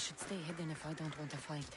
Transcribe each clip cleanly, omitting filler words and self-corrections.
should stay hidden if I don't want to fight.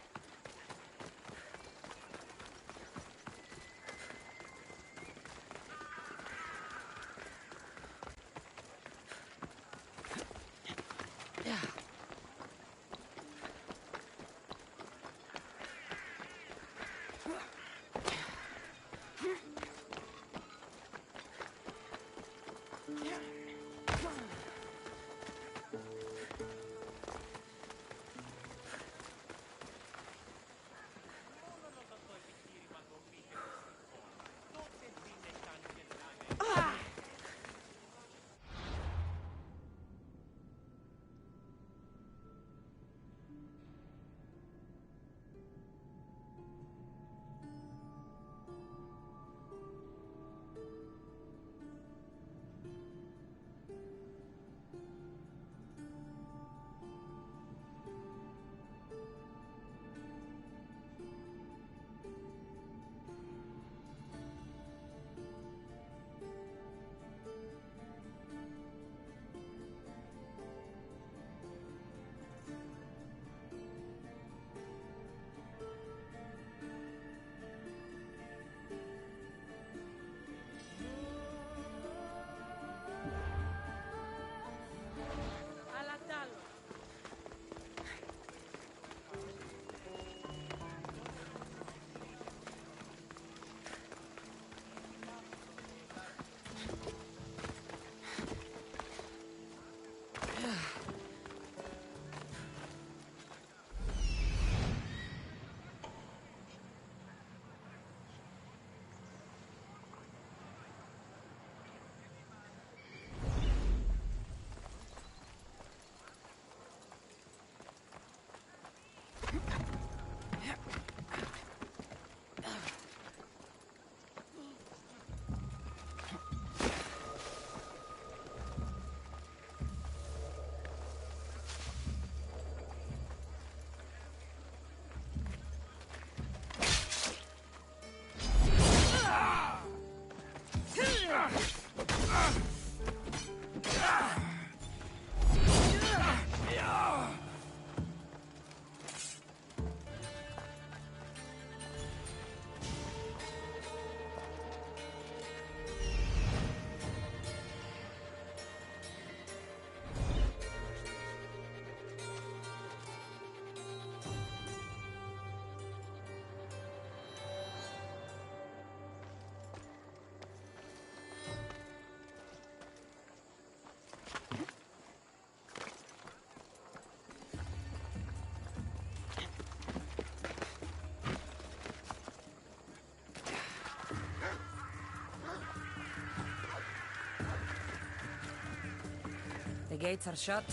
The gates are shut.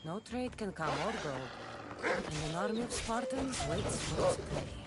No trade can come or go. And an army of Spartans waits for its prey.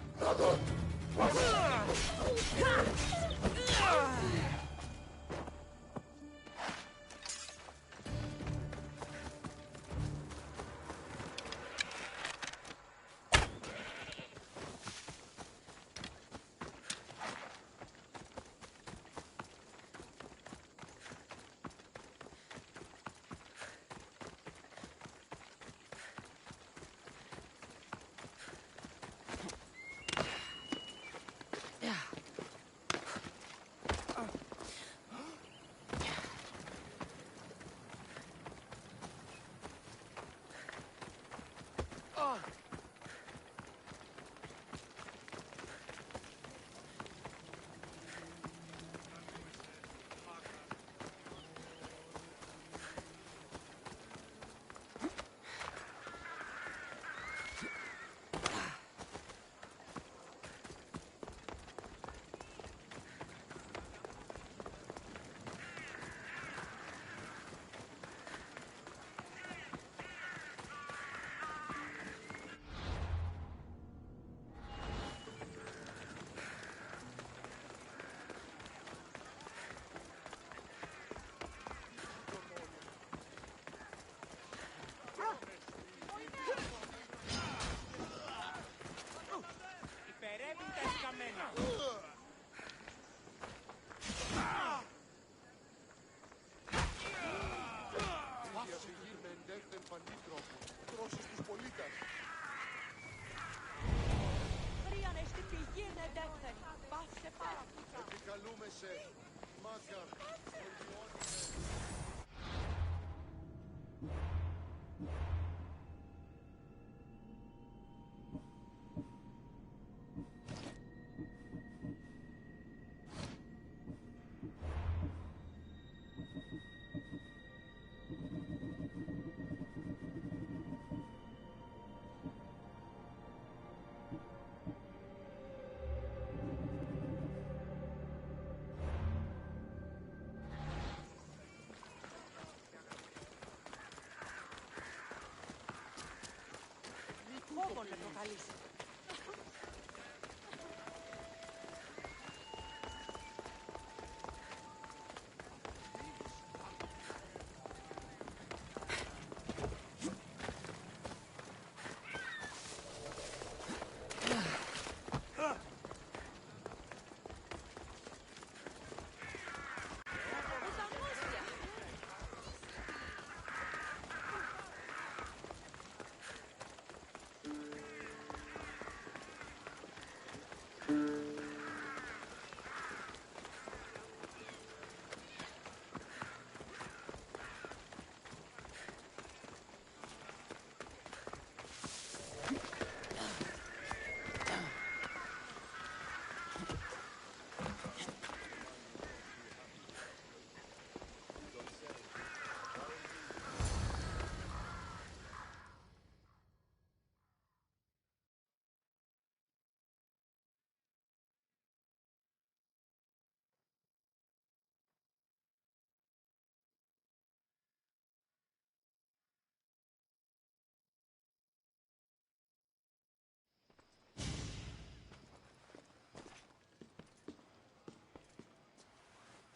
Φόβο να προκαλείς.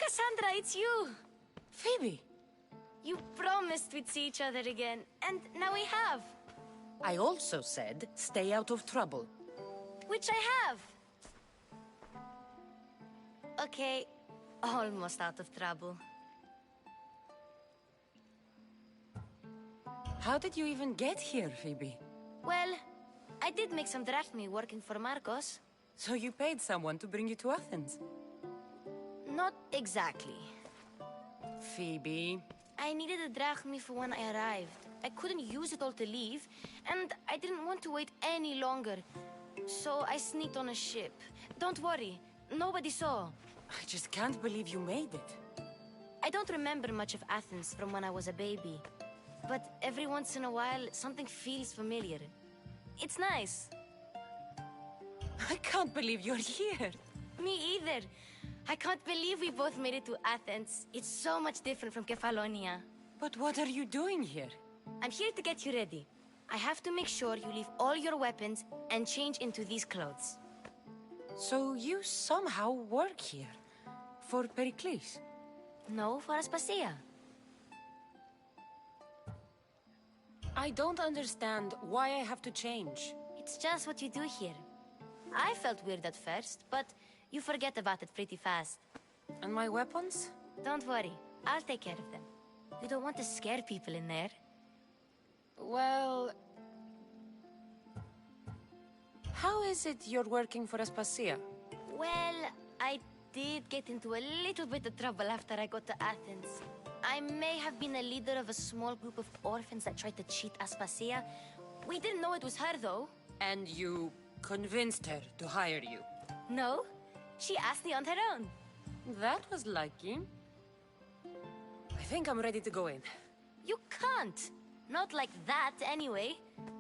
Cassandra, it's you! Phoebe! You promised we'd see each other again, and now we have. I also said, stay out of trouble. Which I have. Okay, almost out of trouble. How did you even get here, Phoebe? Well, I did make some drachmi working for Marcos. So you paid someone to bring you to Athens? Not exactly. Phoebe... I needed a drachmi for when I arrived. I couldn't use it all to leave, and I didn't want to wait any longer. So I sneaked on a ship. Don't worry, nobody saw. I just can't believe you made it. I don't remember much of Athens from when I was a baby. But every once in a while, something feels familiar. It's nice. I can't believe you're here. Me either. I can't believe we both made it to Athens. It's so much different from Kefalonia. But what are you doing here? I'm here to get you ready. I have to make sure you leave all your weapons and change into these clothes. So you somehow work here? For Pericles? No, for Aspasia. I don't understand why I have to change. It's just what you do here. I felt weird at first, but you forget about it pretty fast. And my weapons? Don't worry, I'll take care of them. You don't want to scare people in there. Well... How is it you're working for Aspasia? Well, I did get into a little bit of trouble after I got to Athens. I may have been a leader of a small group of orphans that tried to cheat Aspasia. We didn't know it was her, though. And you convinced her to hire you? No, she asked me on her own. That was lucky. I think I'm ready to go in. You can't. Not like that, anyway.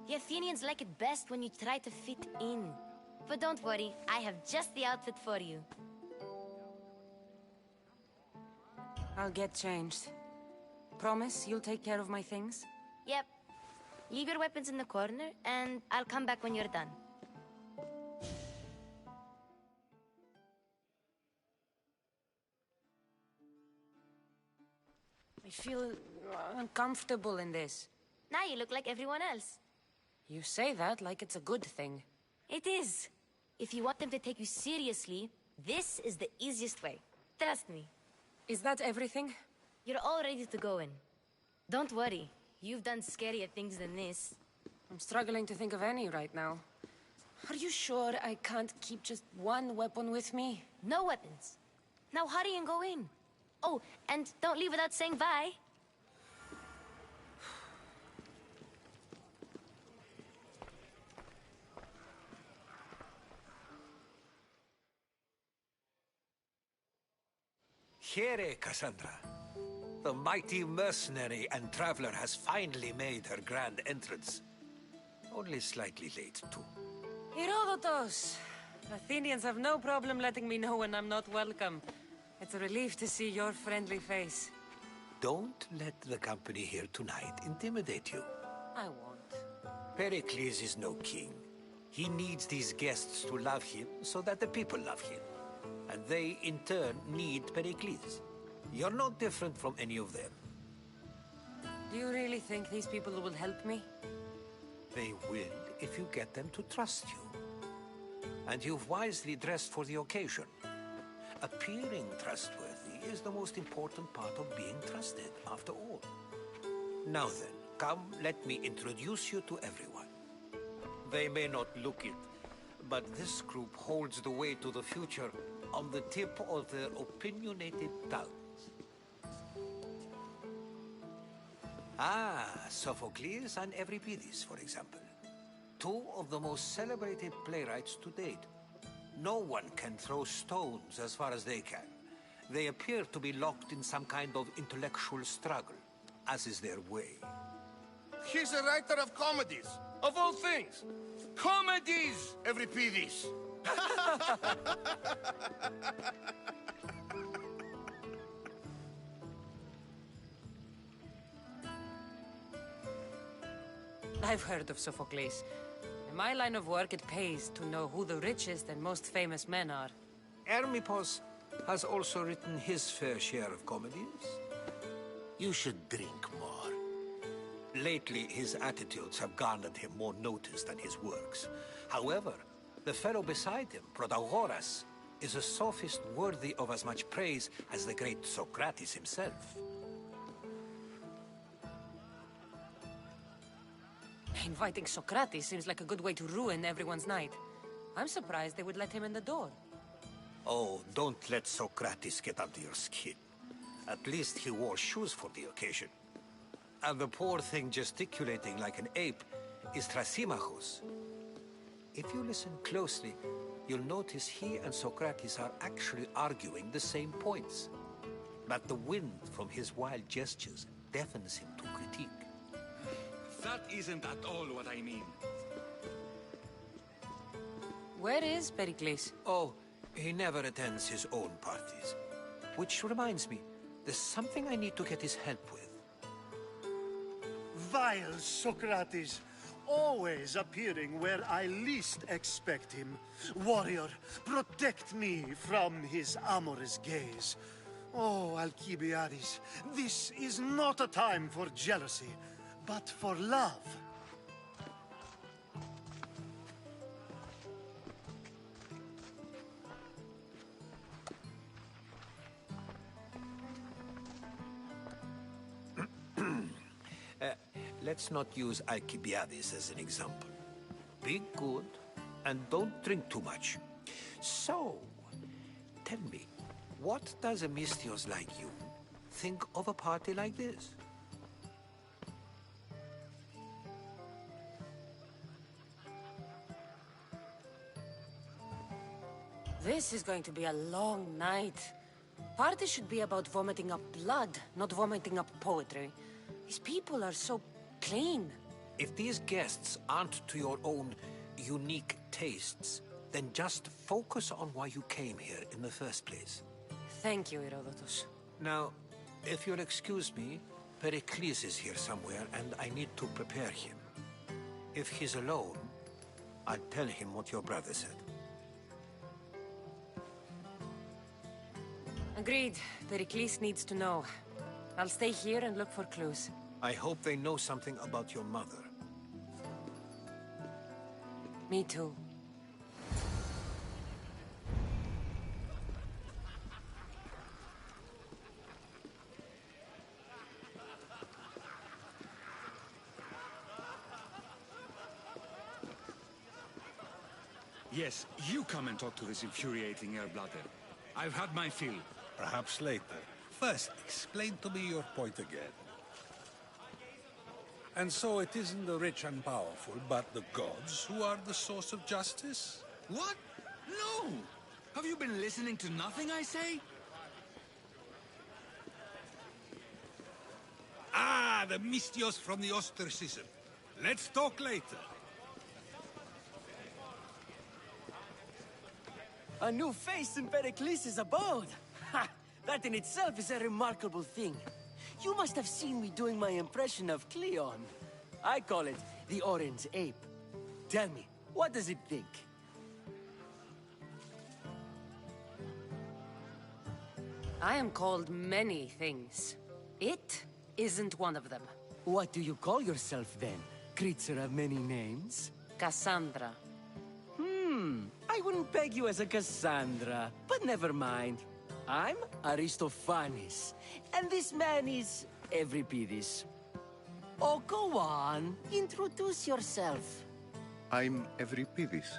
The Athenians like it best when you try to fit in. But don't worry, I have just the outfit for you. I'll get changed. Promise you'll take care of my things? Yep. Leave your weapons in the corner, and I'll come back when you're done. I feel uncomfortable in this. Now you look like everyone else. You say that like it's a good thing. It is. If you want them to take you seriously, this is the easiest way. Trust me. Is that everything? You're all ready to go in. Don't worry. You've done scarier things than this. I'm struggling to think of any right now. Are you sure I can't keep just one weapon with me? No weapons. Now hurry and go in. Oh, and don't leave without saying bye. Here, Cassandra. The mighty mercenary and traveler has finally made her grand entrance. Only slightly late, too. Herodotus! Athenians have no problem letting me know when I'm not welcome. It's a relief to see your friendly face. Don't let the company here tonight intimidate you. I won't. Pericles is no king. He needs these guests to love him so that the people love him. And they, in turn, need Pericles. You're no different from any of them. Do you really think these people will help me? They will if you get them to trust you. And you've wisely dressed for the occasion. Appearing trustworthy is the most important part of being trusted, after all. Now then, come, let me introduce you to everyone. They may not look it, but this group holds the way to the future on the tip of their opinionated tongues. Ah, Sophocles and Euripides, for example. Two of the most celebrated playwrights to date. No one can throw stones as far as they can. They appear to be locked in some kind of intellectual struggle, as is their way. He's a writer of comedies, of all things. Comedies, Euripides. I've heard of Sophocles. In my line of work, it pays to know who the richest and most famous men are. Hermippos has also written his fair share of comedies. You should drink more. Lately, his attitudes have garnered him more notice than his works. However, the fellow beside him, Protagoras, is a sophist worthy of as much praise as the great Socrates himself. Inviting Socrates seems like a good way to ruin everyone's night. I'm surprised they would let him in the door. Oh, don't let Socrates get under your skin. At least he wore shoes for the occasion. And the poor thing gesticulating like an ape is Thrasymachos. If you listen closely, you'll notice he and Socrates are actually arguing the same points. But the wind from his wild gestures deafens him to critique. That isn't at all what I mean. Where is Pericles? Oh, he never attends his own parties. Which reminds me, there's something I need to get his help with. Vile Socrates, always appearing where I least expect him. Warrior, protect me from his amorous gaze. Oh, Alcibiades, this is not a time for jealousy, but for love. Let's not use Alcibiades as an example. Be good, and don't drink too much. So, tell me, what does a Mystios like you think of a party like this? This is going to be a long night. Party should be about vomiting up blood, not vomiting up poetry. These people are so clean. If these guests aren't to your own unique tastes, then just focus on why you came here in the first place. Thank you, Herodotus. Now, if you'll excuse me, Pericles is here somewhere, and I need to prepare him. If he's alone, I'll tell him what your brother said. Agreed. Pericles needs to know. I'll stay here and look for clues. I hope they know something about your mother. Me too. Yes, you come and talk to this infuriating air-blooded. I've had my fill. Perhaps later. First, explain to me your point again. And so it isn't the rich and powerful, but the gods who are the source of justice? What? No! Have you been listening to nothing I say? Ah, the Mystios from the ostracism. Let's talk later. A new face in Pericles' abode! Ha! That in itself is a remarkable thing. You must have seen me doing my impression of Cleon. I call it the Orange Ape. Tell me, what does it think? I am called many things. It isn't one of them. What do you call yourself then? Creature of many names? Cassandra. I wouldn't peg you as a Cassandra, but never mind. I'm Aristophanes, and this man is Euripides. Oh, go on. Introduce yourself. I'm Euripides.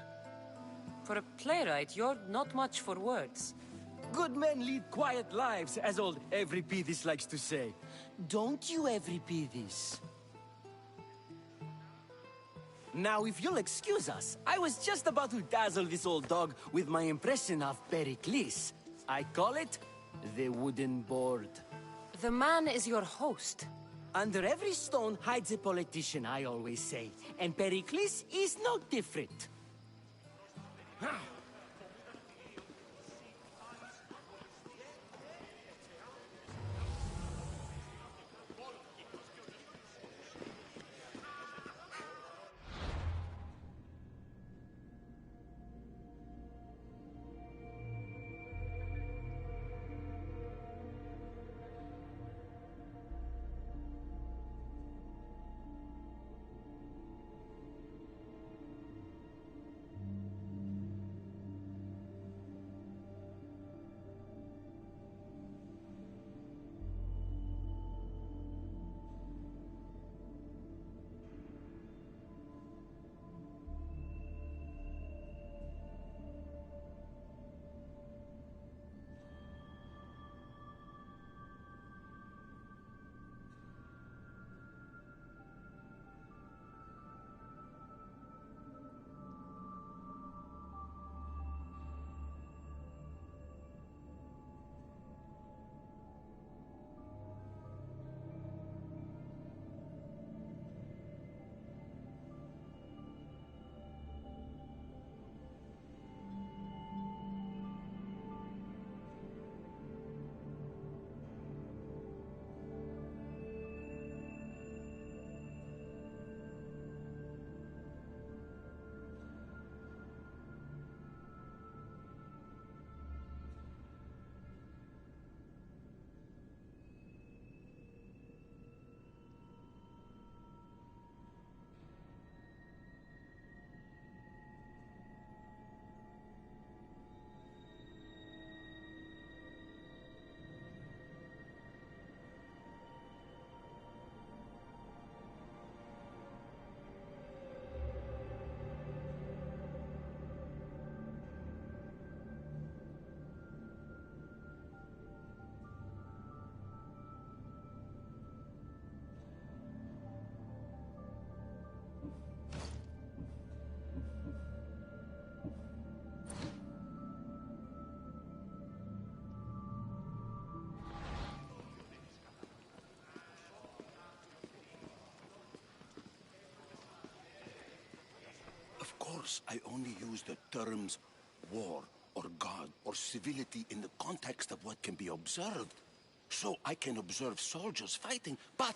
For a playwright, you're not much for words. Good men lead quiet lives, as old Euripides likes to say. Don't you, Euripides? Now, if you'll excuse us, I was just about to dazzle this old dog with my impression of Pericles. I call it the wooden board. The man is your host. Under every stone hides a politician, I always say. And Pericles is no different. Of course, I only use the terms war or God or civility in the context of what can be observed. So I can observe soldiers fighting, but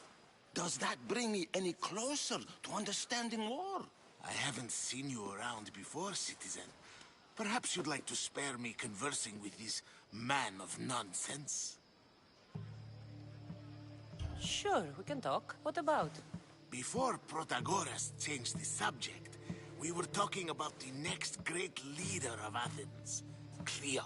does that bring me any closer to understanding war? I haven't seen you around before, citizen. Perhaps you'd like to spare me conversing with this man of nonsense? Sure, we can talk. What about? Before Protagoras changed the subject, we were talking about the next great leader of Athens, Cleon.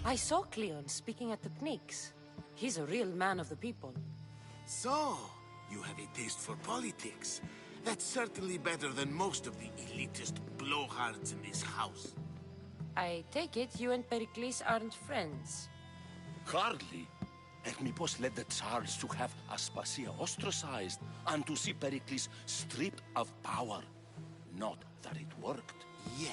I saw Cleon speaking at the Pnyx. He's a real man of the people. So, you have a taste for politics. That's certainly better than most of the elitist blowhards in this house. I take it you and Pericles aren't friends. Hardly. Hermipos led the Tsars to have Aspasia ostracized and to see Pericles stripped of power. Not that it worked. Yet,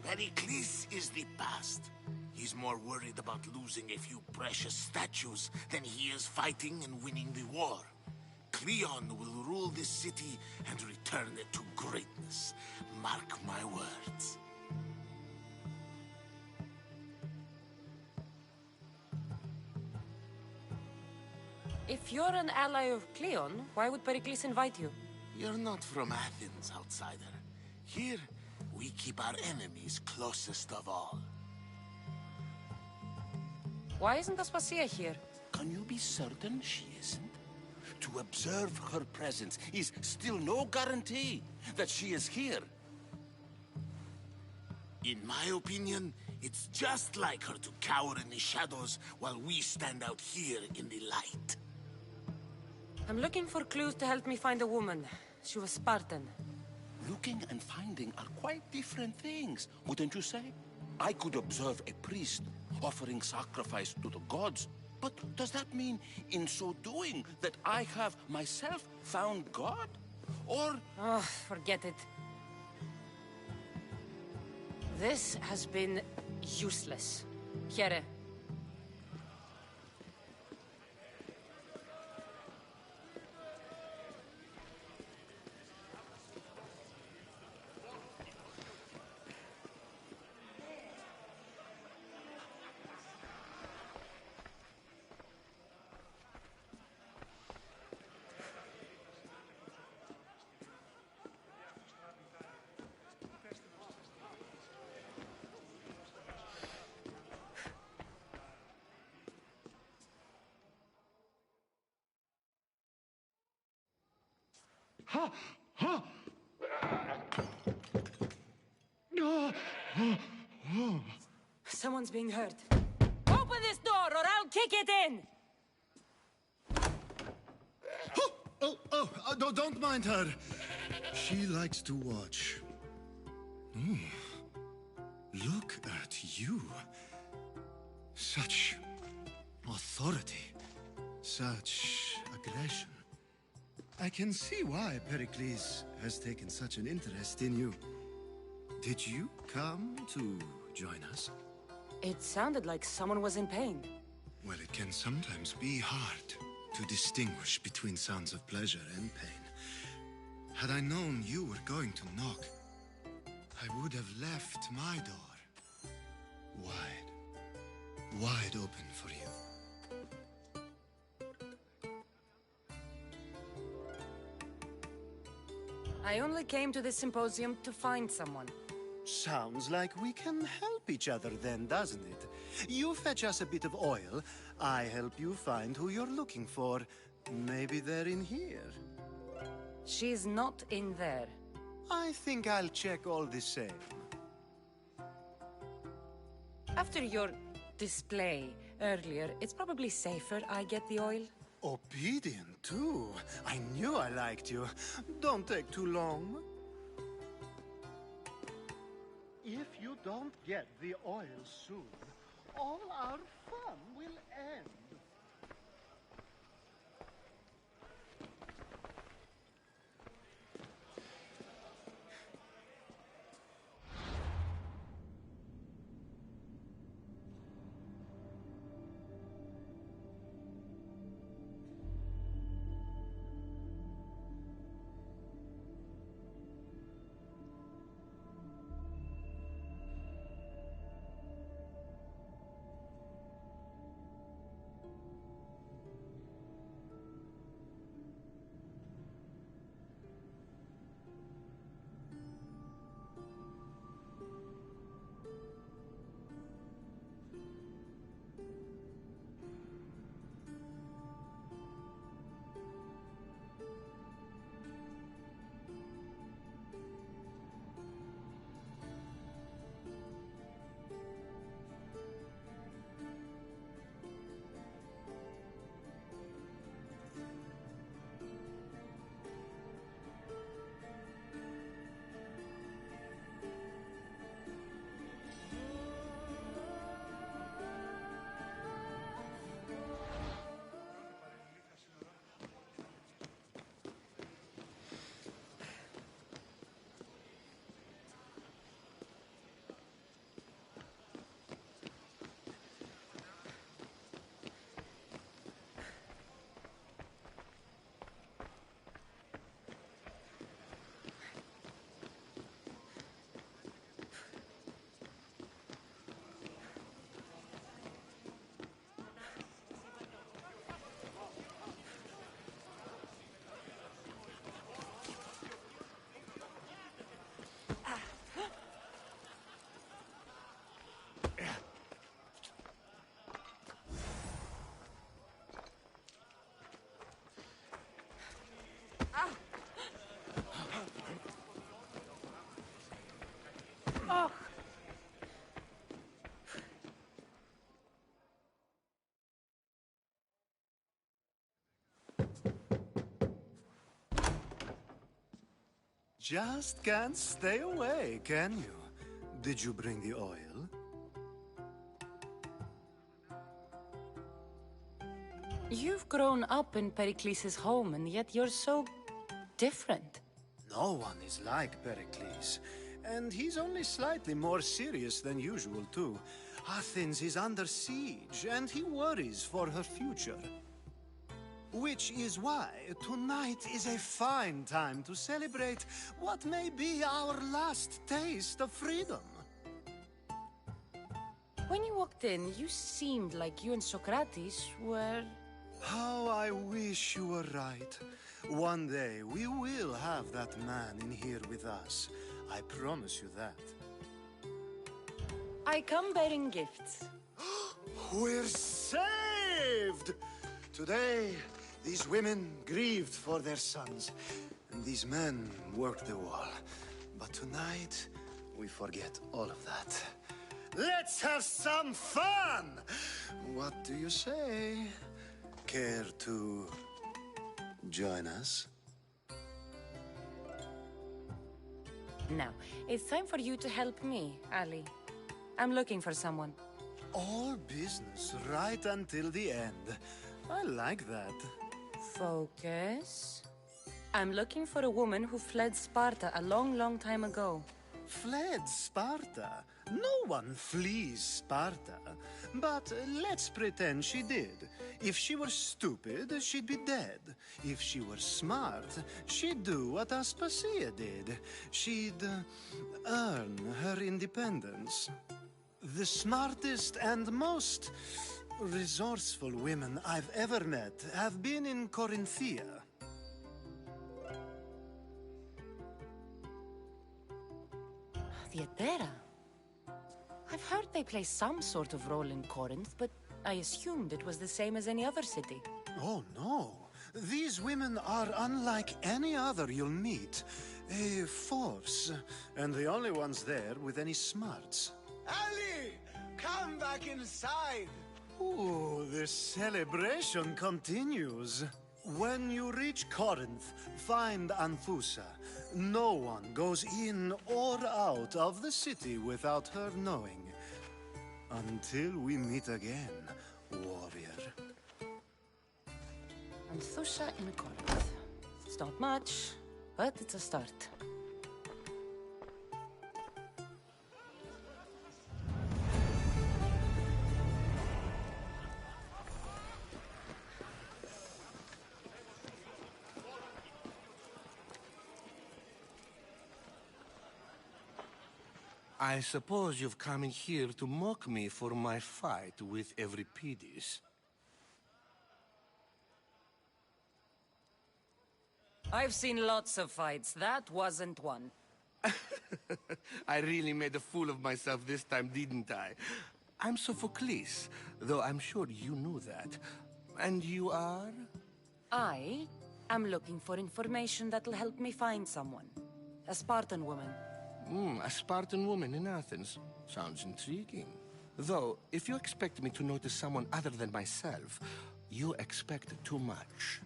Pericles is the past. He's more worried about losing a few precious statues than he is fighting and winning the war. Cleon will rule this city and return it to greatness. Mark my words. If you're an ally of Cleon, why would Pericles invite you? You're not from Athens, outsider. Here, we keep our enemies closest of all. Why isn't Aspasia here? Can you be certain she isn't? To observe her presence is still no guarantee that she is here. In my opinion, it's just like her to cower in the shadows while we stand out here in the light. I'm looking for clues to help me find a woman. She was Spartan. Looking and finding are quite different things, wouldn't you say? I could observe a priest offering sacrifice to the gods, but does that mean, in so doing, that I have myself found God? Or... Oh, forget it. This has been useless. Here. Someone's being hurt. Open this door or I'll kick it in! Don't mind her. She likes to watch. Look at you. Such authority. Such aggression. I can see why Pericles has taken such an interest in you. Did you come to join us? It sounded like someone was in pain. Well, it can sometimes be hard to distinguish between sounds of pleasure and pain. Had I known you were going to knock, I would have left my door wide open for you. I only came to this symposium to find someone. Sounds like we can help each other then, doesn't it? You fetch us a bit of oil, I help you find who you're looking for. Maybe they're in here. She's not in there. I think I'll check all the same. After your display earlier, it's probably safer I get the oil. Obedient, too. I knew I liked you. Don't take too long. If you don't get the oil soon, all our fun will end. just can't stay away, can you? Did you bring the oil? You've grown up in Pericles' home, and yet you're so different. No one is like Pericles. And he's only slightly more serious than usual, too. Athens is under siege, and he worries for her future. Which is why tonight is a fine time to celebrate what may be our last taste of freedom. When you walked in, you seemed like you and Socrates were... How I wish you were right. One day we will have that man in here with us. I promise you that. I come bearing gifts. We're saved! Today, these women grieved for their sons, and these men worked the wall. But tonight, we forget all of that. Let's have some fun! What do you say? Care to join us? Now, it's time for you to help me, Ali. I'm looking for someone. All business right until the end. I like that. Focus. I'm looking for a woman who fled Sparta a long, long time ago. Fled Sparta? No one flees Sparta. But let's pretend she did. If she were stupid, she'd be dead. If she were smart, she'd do what Aspasia did. She'd earn her independence. The smartest and most resourceful women I've ever met have been in Corinthia. Theatera? I've heard they play some sort of role in Corinth, but I assumed it was the same as any other city. Oh, no. These women are unlike any other you'll meet. A force, and the only ones there with any smarts. Ali! Come back inside! Ooh, the celebration continues. When you reach Corinth, find Anthusa. No one goes in or out of the city without her knowing. Until we meet again, warrior. Anthusa in Corinth. It's not much, but it's a start. I suppose you've come in here to mock me for my fight with Euripides. I've seen lots of fights. That wasn't one. I really made a fool of myself this time, didn't I? I'm Sophocles, though I'm sure you knew that. And you are? I am looking for information that'll help me find someone. A Spartan woman. A Spartan woman in Athens. Sounds intriguing. Though, if you expect me to notice someone other than myself, you expect too much.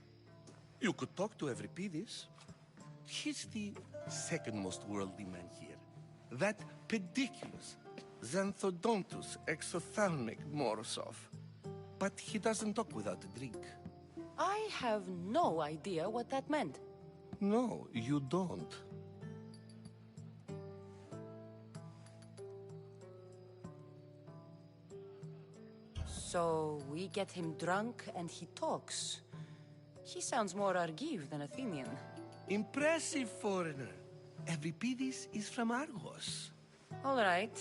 You could talk to Euripides. He's the second most worldly man here. That pediculous, xanthodontus exophthalmic Morosov. But he doesn't talk without a drink. I have no idea what that meant. No, you don't. So we get him drunk and he talks. He sounds more Argive than Athenian. Impressive, foreigner. Euripides is from Argos. All right.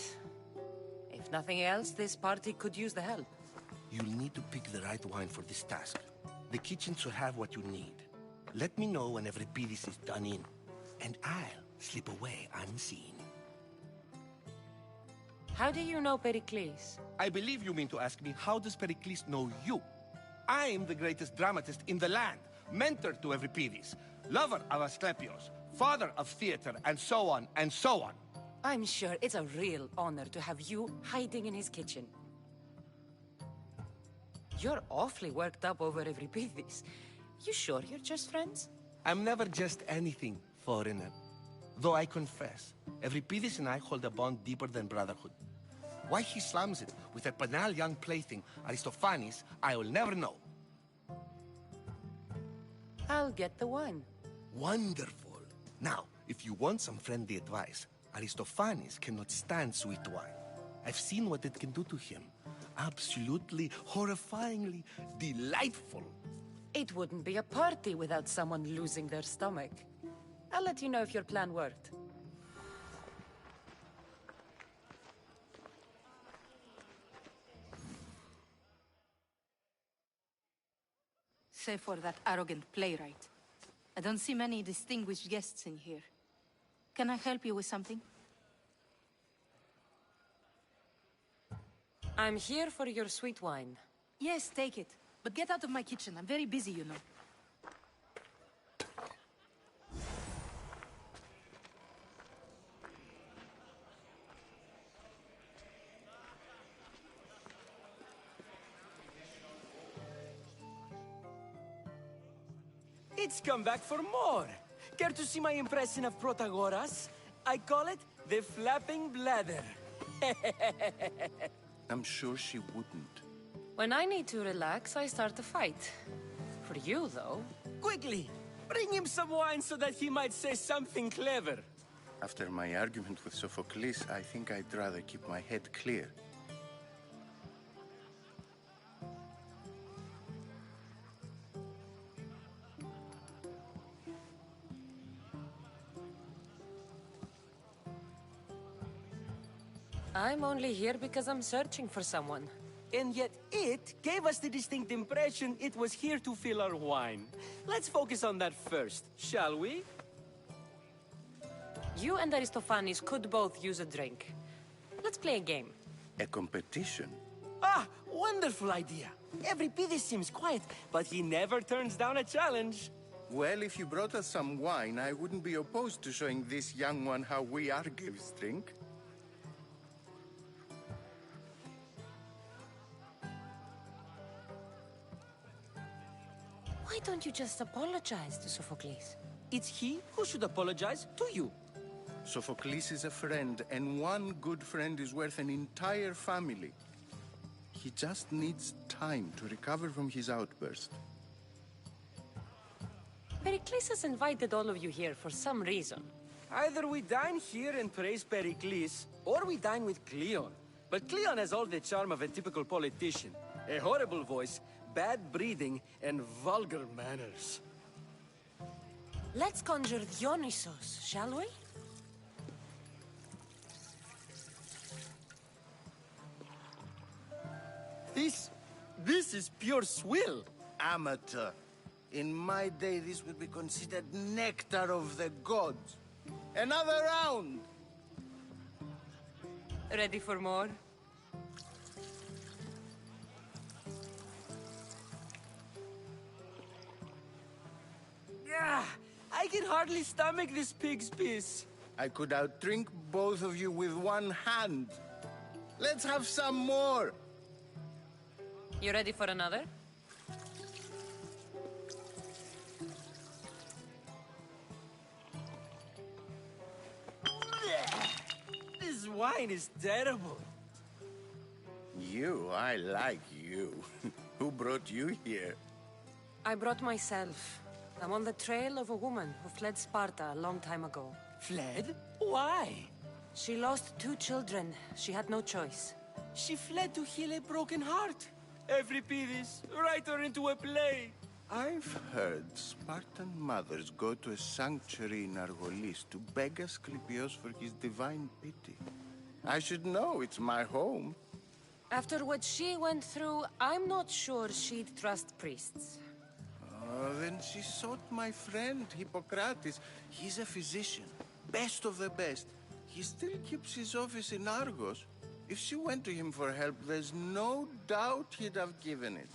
If nothing else, this party could use the help. You'll need to pick the right wine for this task. The kitchen should have what you need. Let me know when Euripides is done in, and I'll slip away unseen. How do you know Pericles? I believe you mean to ask me, how does Pericles know you? I'm the greatest dramatist in the land, mentor to Euripides, lover of Asclepios, father of theater, and so on, and so on. I'm sure it's a real honor to have you hiding in his kitchen. You're awfully worked up over Euripides. You sure you're just friends? I'm never just anything, foreigner. Though I confess, Euripides and I hold a bond deeper than brotherhood. Why he slams it with a banal young plaything, Aristophanes, I will never know. I'll get the wine. Wonderful. Now, if you want some friendly advice, Aristophanes cannot stand sweet wine. I've seen what it can do to him. Absolutely, horrifyingly delightful. It wouldn't be a party without someone losing their stomach. I'll let you know if your plan worked. Save for that arrogant playwright. I don't see many distinguished guests in here. Can I help you with something? I'm here for your sweet wine. Yes, take it. But get out of my kitchen. I'm very busy, you know. It's come back for more. Care to see my impression of Protagoras? I call it the flapping bladder. I'm sure she wouldn't. When I need to relax, I start a fight. For you, though. Quickly, bring him some wine so that he might say something clever. After my argument with Sophocles, I think I'd rather keep my head clear. I'm only here because I'm searching for someone. And yet it gave us the distinct impression it was here to fill our wine. Let's focus on that first, shall we? You and Aristophanes could both use a drink. Let's play a game. A competition? Ah, wonderful idea. Euripides seems quiet, but he never turns down a challenge. Well, if you brought us some wine, I wouldn't be opposed to showing this young one how we Argives drink. Why don't you just apologize to Sophocles? It's he who should apologize to you. Sophocles is a friend, and one good friend is worth an entire family. He just needs time to recover from his outburst. Pericles has invited all of you here for some reason. Either we dine here and praise Pericles, or we dine with Cleon. But Cleon has all the charm of a typical politician. A horrible voice, bad breeding, and vulgar manners. Let's conjure Dionysos, shall we? This is pure swill. Amateur. In my day, this would be considered nectar of the gods. Another round! Ready for more? Ah, I can hardly stomach this pig's piss. I could outdrink both of you with one hand. Let's have some more! You ready for another? This wine is terrible. I like you. Who brought you here? I brought myself. I'm on the trail of a woman who fled Sparta a long time ago. Fled? Why? She lost 2 children. She had no choice. She fled to heal a broken heart. Euripides, write her into a play. I've heard Spartan mothers go to a sanctuary in Argolis to beg Asclepios for his divine pity. I should know, it's my home. After what she went through, I'm not sure she'd trust priests. Then she sought my friend, Hippocrates. He's a physician, best of the best. He still keeps his office in Argos. If she went to him for help, there's no doubt he'd have given it.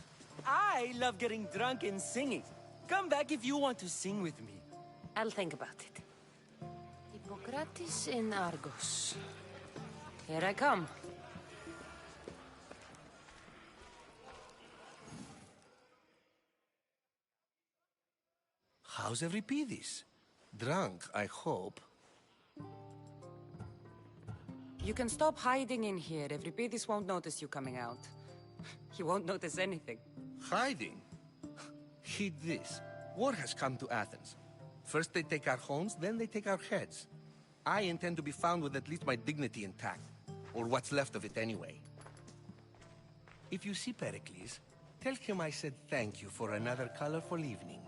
I love getting drunk and singing. Come back if you want to sing with me. I'll think about it. Hippocrates in Argos. Here I come. How's Euripides? Drunk, I hope. You can stop hiding in here. Evripidis won't notice you coming out. He won't notice anything. Hiding? Heed this. War has come to Athens. First they take our homes, then they take our heads. I intend to be found with at least my dignity intact. Or what's left of it anyway. If you see Pericles, tell him I said thank you for another colorful evening.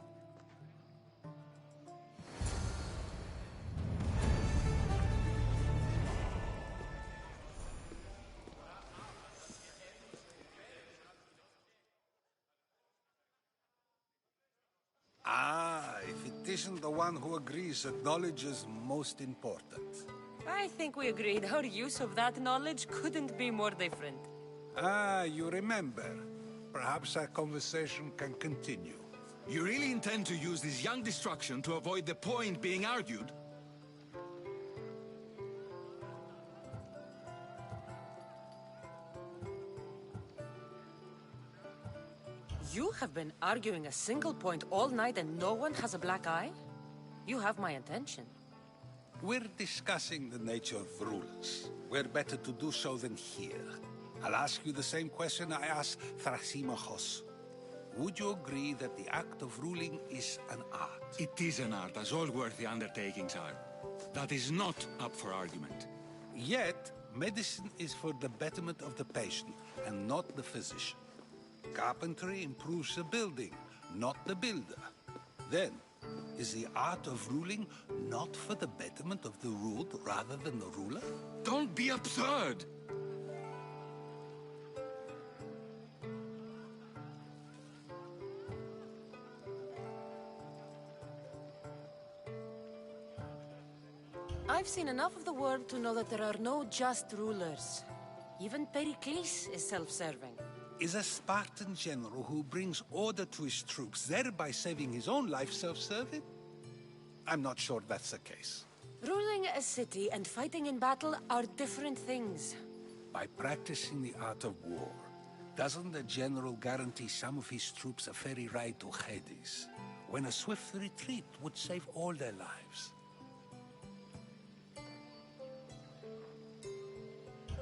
Ah, if it isn't the one who agrees that knowledge is most important. I think we agreed our use of that knowledge couldn't be more different. Ah, you remember. Perhaps our conversation can continue. You really intend to use this young destruction to avoid the point being argued? You have been arguing a single point all night and no one has a black eye? You have my attention. We're discussing the nature of rulers. Where better to do so than here? I'll ask you the same question I asked Thrasymachos. Would you agree that the act of ruling is an art? It is an art, as all worthy undertakings are. That is not up for argument. Yet, medicine is for the betterment of the patient, and not the physician. Carpentry improves the building, not the builder. Then, is the art of ruling not for the betterment of the ruled rather than the ruler? Don't be absurd! I've seen enough of the world to know that there are no just rulers. Even Pericles is self-serving. Is a Spartan general who brings order to his troops, thereby saving his own life, self-serving? I'm not sure that's the case. Ruling a city and fighting in battle are different things. By practicing the art of war, doesn't the general guarantee some of his troops a ferry ride to Hades, when a swift retreat would save all their lives?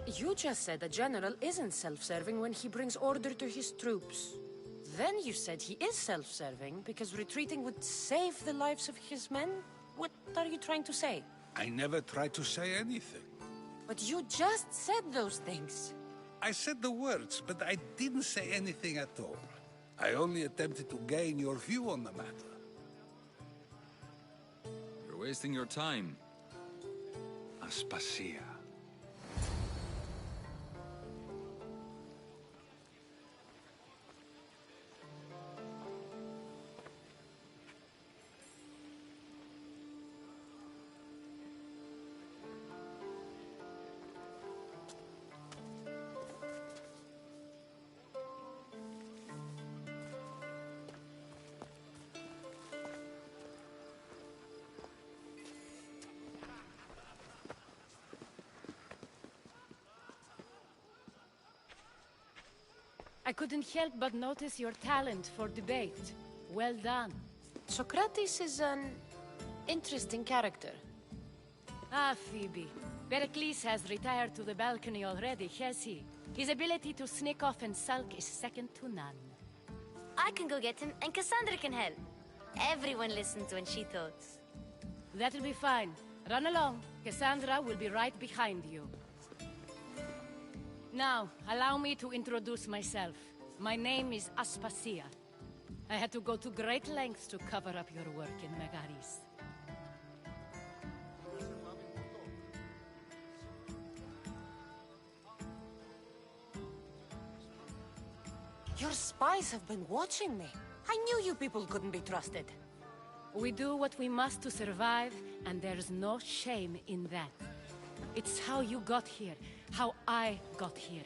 You just said a general isn't self-serving when he brings order to his troops. Then you said he is self-serving because retreating would save the lives of his men? What are you trying to say? I never tried to say anything. But you just said those things. I said the words, but I didn't say anything at all. I only attempted to gain your view on the matter. You're wasting your time. Aspasia. I couldn't help but notice your talent for debate. Well done. Socrates is an interesting character. Ah, Phoebe. Pericles has retired to the balcony already, has he? His ability to sneak off and sulk is second to none. I can go get him, and Cassandra can help. Everyone listens when she talks. That'll be fine. Run along. Cassandra will be right behind you. Now, allow me to introduce myself. My name is Aspasia. I had to go to great lengths to cover up your work in Megaris. Your spies have been watching me. I knew you people couldn't be trusted. We do what we must to survive, and there's no shame in that. It's how you got here, how I got here.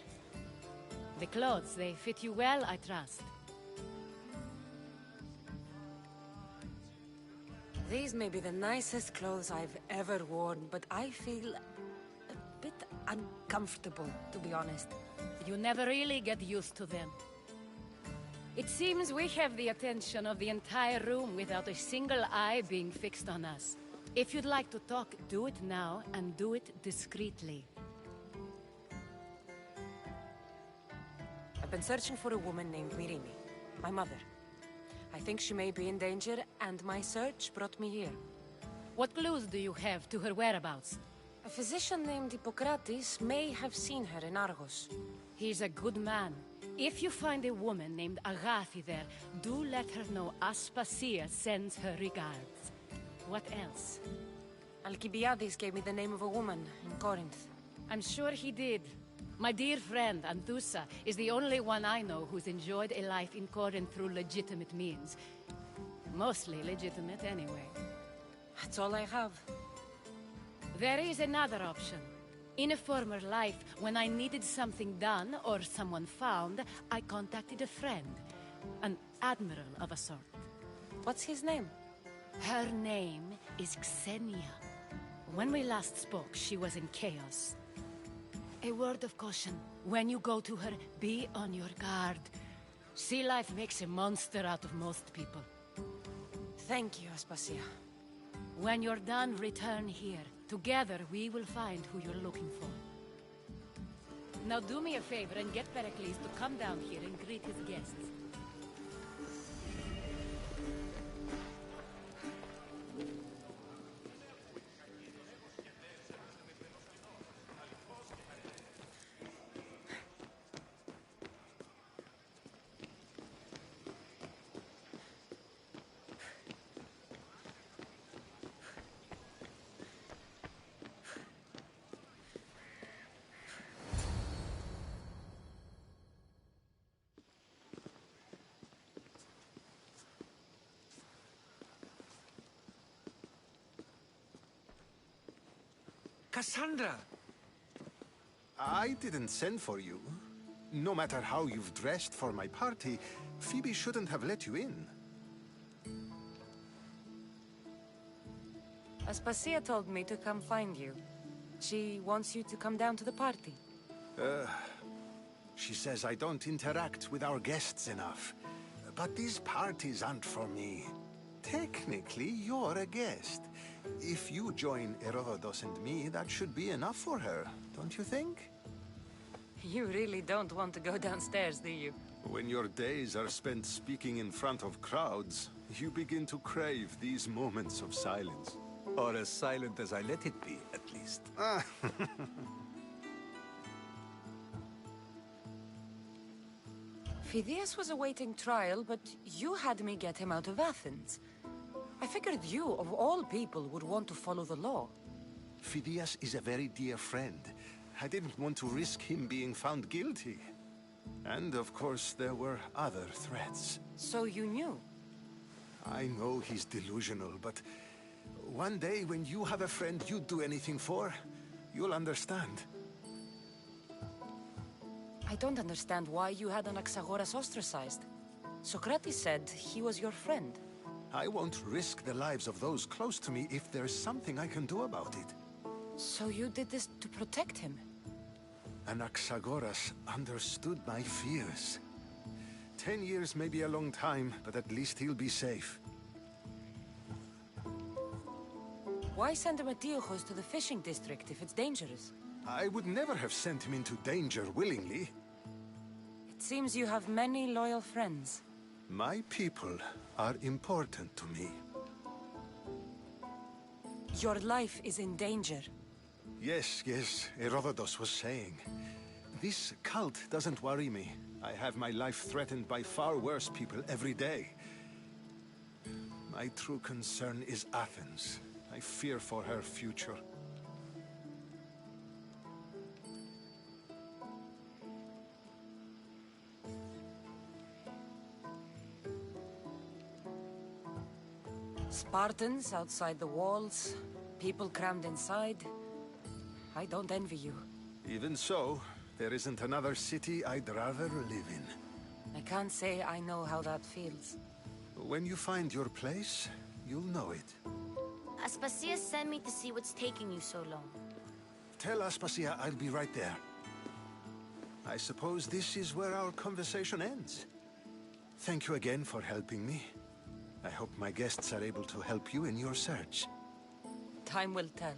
The clothes, they fit you well, I trust. These may be the nicest clothes I've ever worn, but I feel a bit uncomfortable, to be honest. You never really get used to them. It seems we have the attention of the entire room without a single eye being fixed on us. If you'd like to talk, do it now, and do it discreetly. been searching for a woman named Mirimi, my mother. I think she may be in danger, and my search brought me here. What clues do you have to her whereabouts? A physician named Hippocrates may have seen her in Argos. He's a good man. If you find a woman named Agathi there, do let her know Aspasia sends her regards. What else? Alcibiades gave me the name of a woman in Corinth. I'm sure he did. My dear friend, Anthusa, is the only one I know who's enjoyed a life in Corinth through legitimate means. Mostly legitimate, anyway. That's all I have. There is another option. In a former life, when I needed something done or someone found, I contacted a friend. An admiral of a sort. What's his name? Her name is Xenia. When we last spoke, she was in chaos. A word of caution. When you go to her, be on your guard. Sea life makes a monster out of most people. Thank you, Aspasia. When you're done, return here. Together, we will find who you're looking for. Now do me a favor and get Pericles to come down here and greet his guests. Cassandra! I didn't send for you. No matter how you've dressed for my party, Phoebe shouldn't have let you in. Aspasia told me to come find you. She wants you to come down to the party. She says I don't interact with our guests enough. But these parties aren't for me. Technically, you're a guest. If you join Herodotus and me, that should be enough for her, don't you think? You really don't want to go downstairs, do you? When your days are spent speaking in front of crowds, you begin to crave these moments of silence. Or as silent as I let it be, at least. Phidias was awaiting trial, but you had me get him out of Athens. I figured you, of all people, would want to follow the law. Phidias is a very dear friend. I didn't want to risk him being found guilty. And, of course, there were other threats. So you knew? I know he's delusional, but one day when you have a friend you'd do anything for, you'll understand. I don't understand why you had Anaxagoras ostracized. Socrates said he was your friend. I won't risk the lives of those close to me if there's something I can do about it. So you did this to protect him? Anaxagoras understood my fears. 10 years may be a long time, but at least he'll be safe. Why send Emetiochos to the fishing district if it's dangerous? I would never have sent him into danger willingly. It seems you have many loyal friends. My people are important to me. Your life is in danger. Yes, Herodotus was saying. This cult doesn't worry me. I have my life threatened by far worse people every day. My true concern is Athens. I fear for her future. Spartans outside the walls, people crammed inside. I don't envy you. Even so, there isn't another city I'd rather live in. I can't say I know how that feels. When you find your place, you'll know it. Aspasia sent me to see what's taking you so long. Tell Aspasia I'll be right there. I suppose this is where our conversation ends. Thank you again for helping me. I hope my guests are able to help you in your search. Time will tell.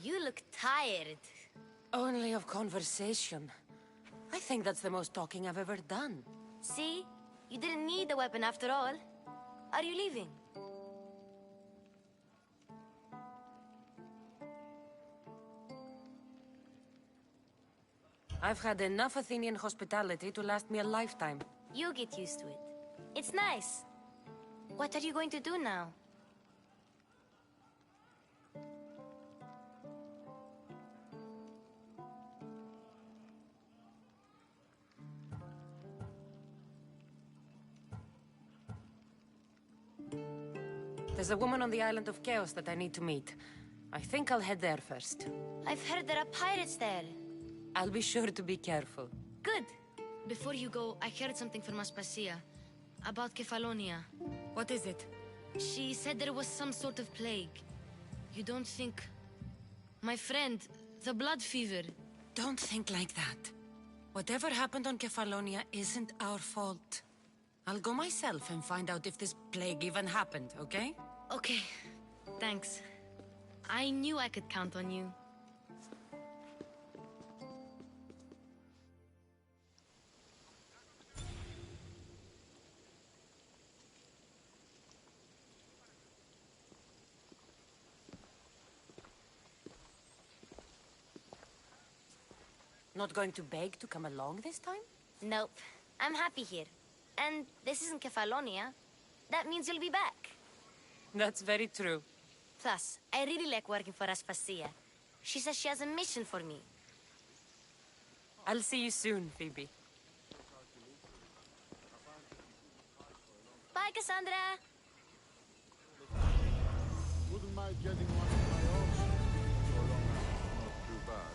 You look tired. Only of conversation. I think that's the most talking I've ever done. See? You didn't need the weapon after all. Are you leaving? I've had enough Athenian hospitality to last me a lifetime. You get used to it. It's nice. What are you going to do now? There's a woman on the island of Chaos that I need to meet. I think I'll head there first. I've heard there are pirates there. I'll be sure to be careful. Good. Before you go, I heard something from Aspasia. About Kefalonia. What is it? She said there was some sort of plague. You don't think... My friend, the blood fever. Don't think like that. Whatever happened on Kefalonia isn't our fault. I'll go myself and find out if this plague even happened, okay? Okay. Thanks. I knew I could count on you. Not going to beg to come along this time? Nope. I'm happy here. And this isn't Kefalonia. That means you'll be back. That's very true. Plus, I really like working for Aspasia. She says she has a mission for me. I'll see you soon, Phoebe. Bye, Cassandra! Wouldn't mind getting one of my own. So long as it's not too bad.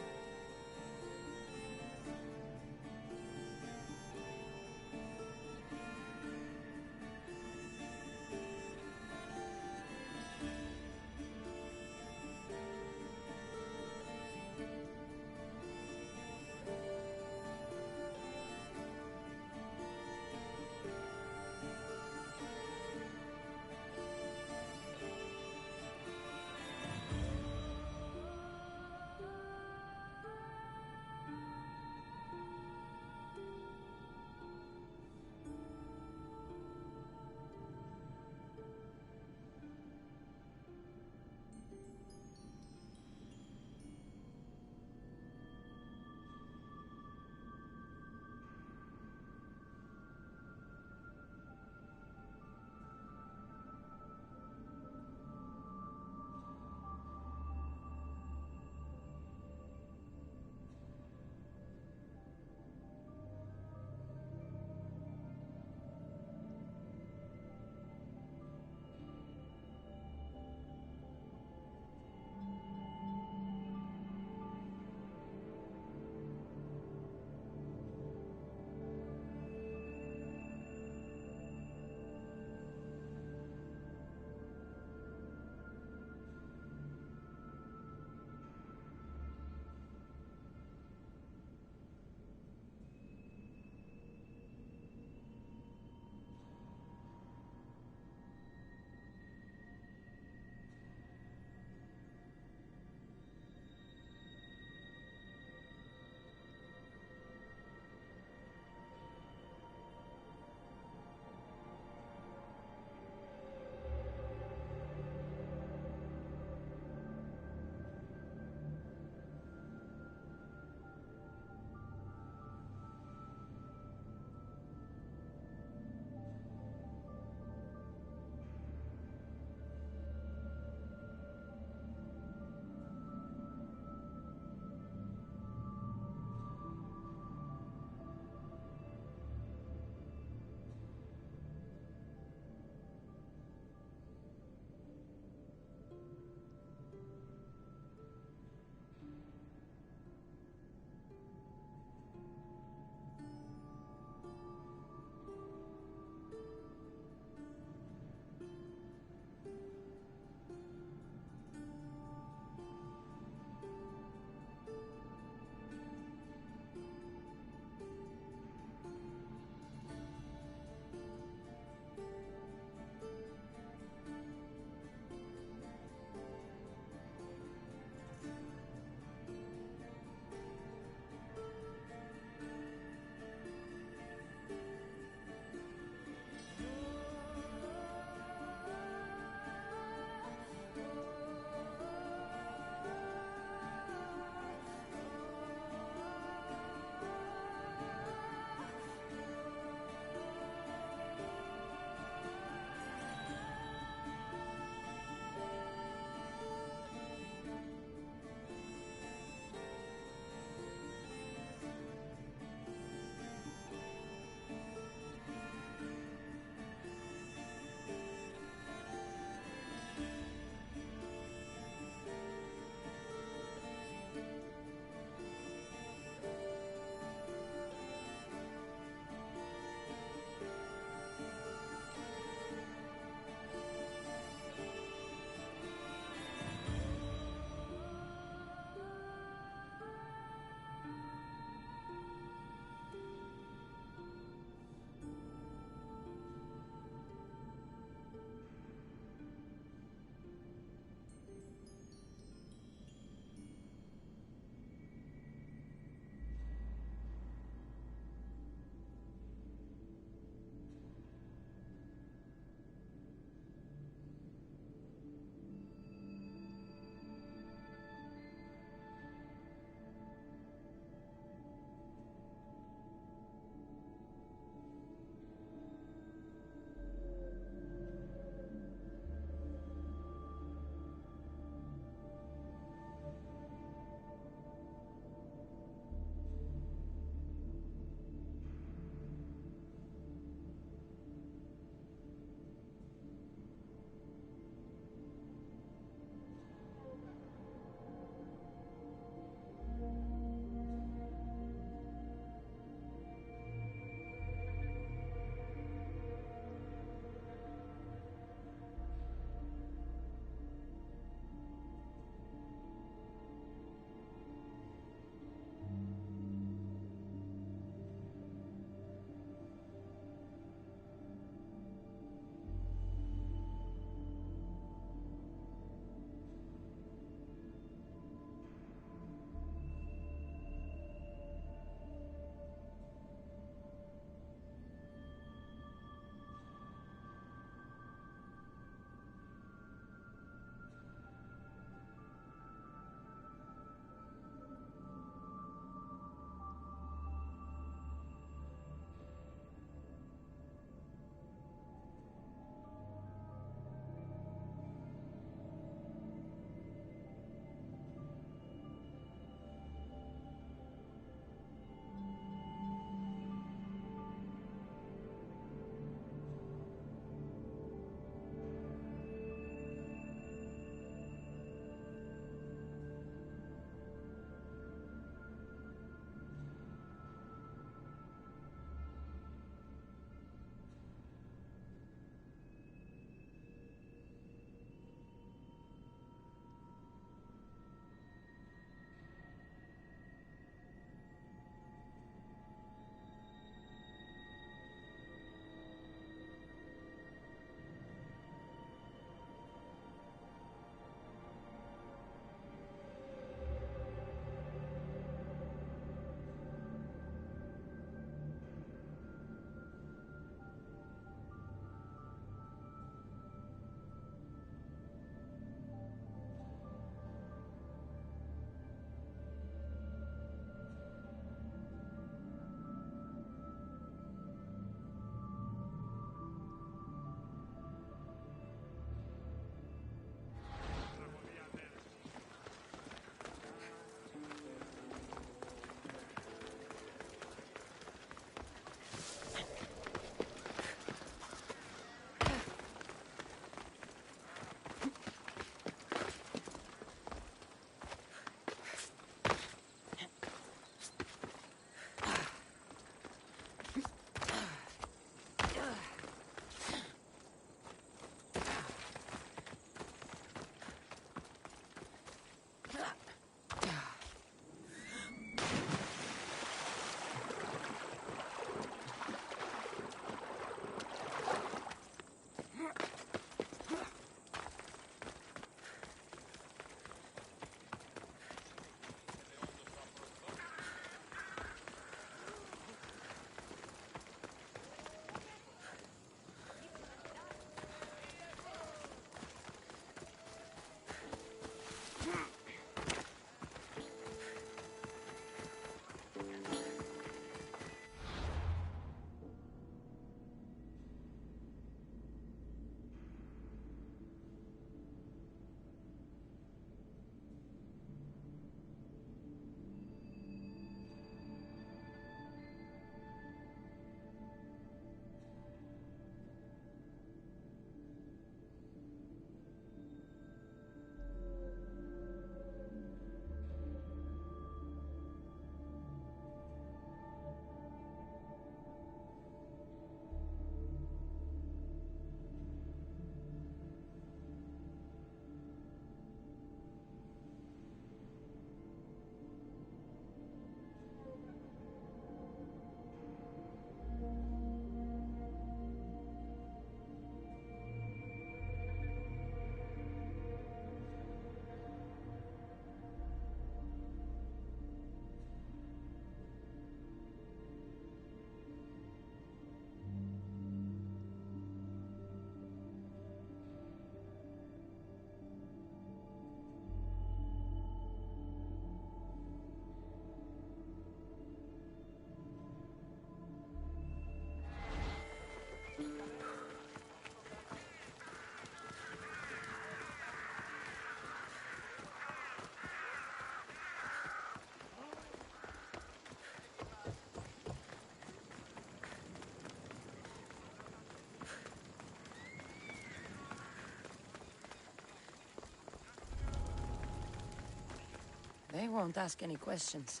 won't ask any questions.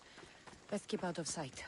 Best keep out of sight.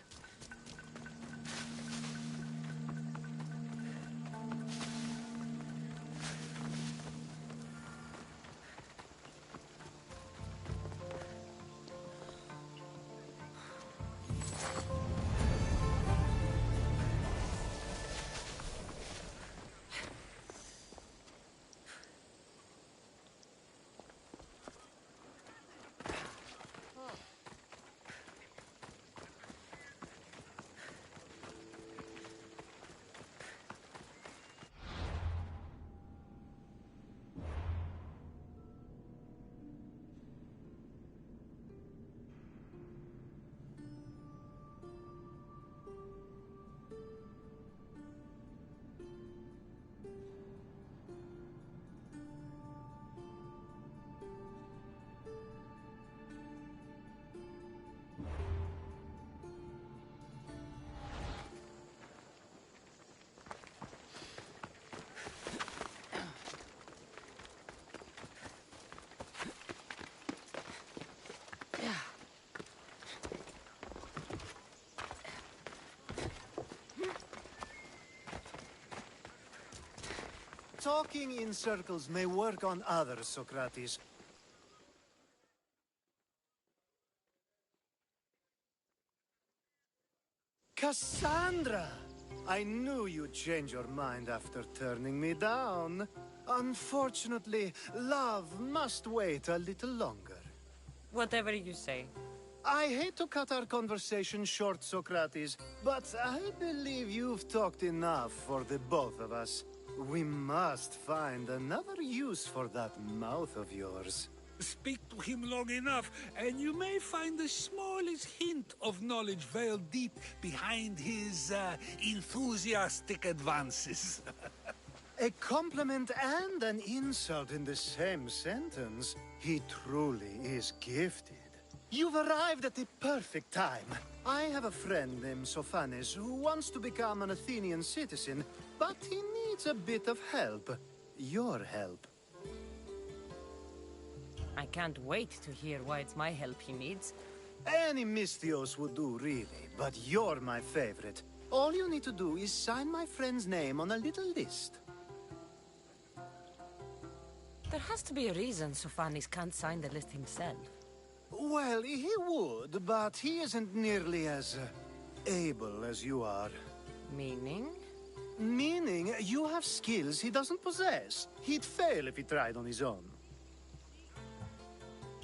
Talking in circles may work on others, Socrates. Cassandra! I knew you'd change your mind after turning me down. Unfortunately, love must wait a little longer. Whatever you say. I hate to cut our conversation short, Socrates, but I believe you've talked enough for the both of us. We must find another use for that mouth of yours. Speak to him long enough, and you may find the smallest hint of knowledge veiled deep behind his enthusiastic advances. A compliment and an insult in the same sentence. He truly is gifted. You've arrived at the perfect time. I have a friend named Sophanes who wants to become an Athenian citizen, but he needs a bit of help. Your help. I can't wait to hear why it's my help he needs. Any Misthios would do, really, but you're my favorite. All you need to do is sign my friend's name on a little list. There has to be a reason Sophanes can't sign the list himself. Well, he would, but he isn't nearly as able as you are. Meaning? Meaning you have skills he doesn't possess. He'd fail if he tried on his own.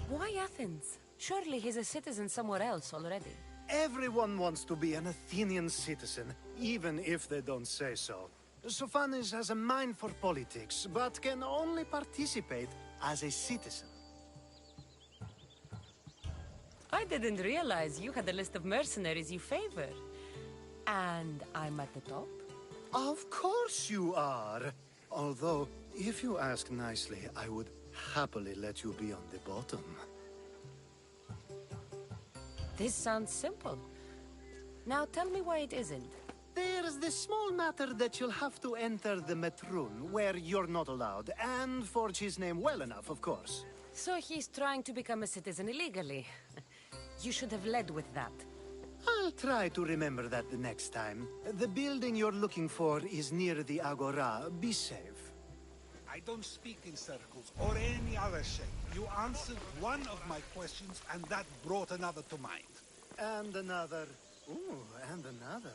Why Athens? Surely he's a citizen somewhere else already. Everyone wants to be an Athenian citizen, even if they don't say so. Sophanes has a mind for politics, but can only participate as a citizen. I didn't realize you had a list of mercenaries you favor. And I'm at the top? Of course you are. Although, if you ask nicely, I would happily let you be on the bottom. This sounds simple. Now tell me why it isn't. There's this small matter that you'll have to enter the Metroon, where you're not allowed, and forge his name well enough, of course. So he's trying to become a citizen illegally. You should have led with that. I'll try to remember that the next time. The building you're looking for is near the Agora. Be safe. I don't speak in circles or any other shape. You answered one of my questions, and that brought another to mind. And another. Ooh, and another.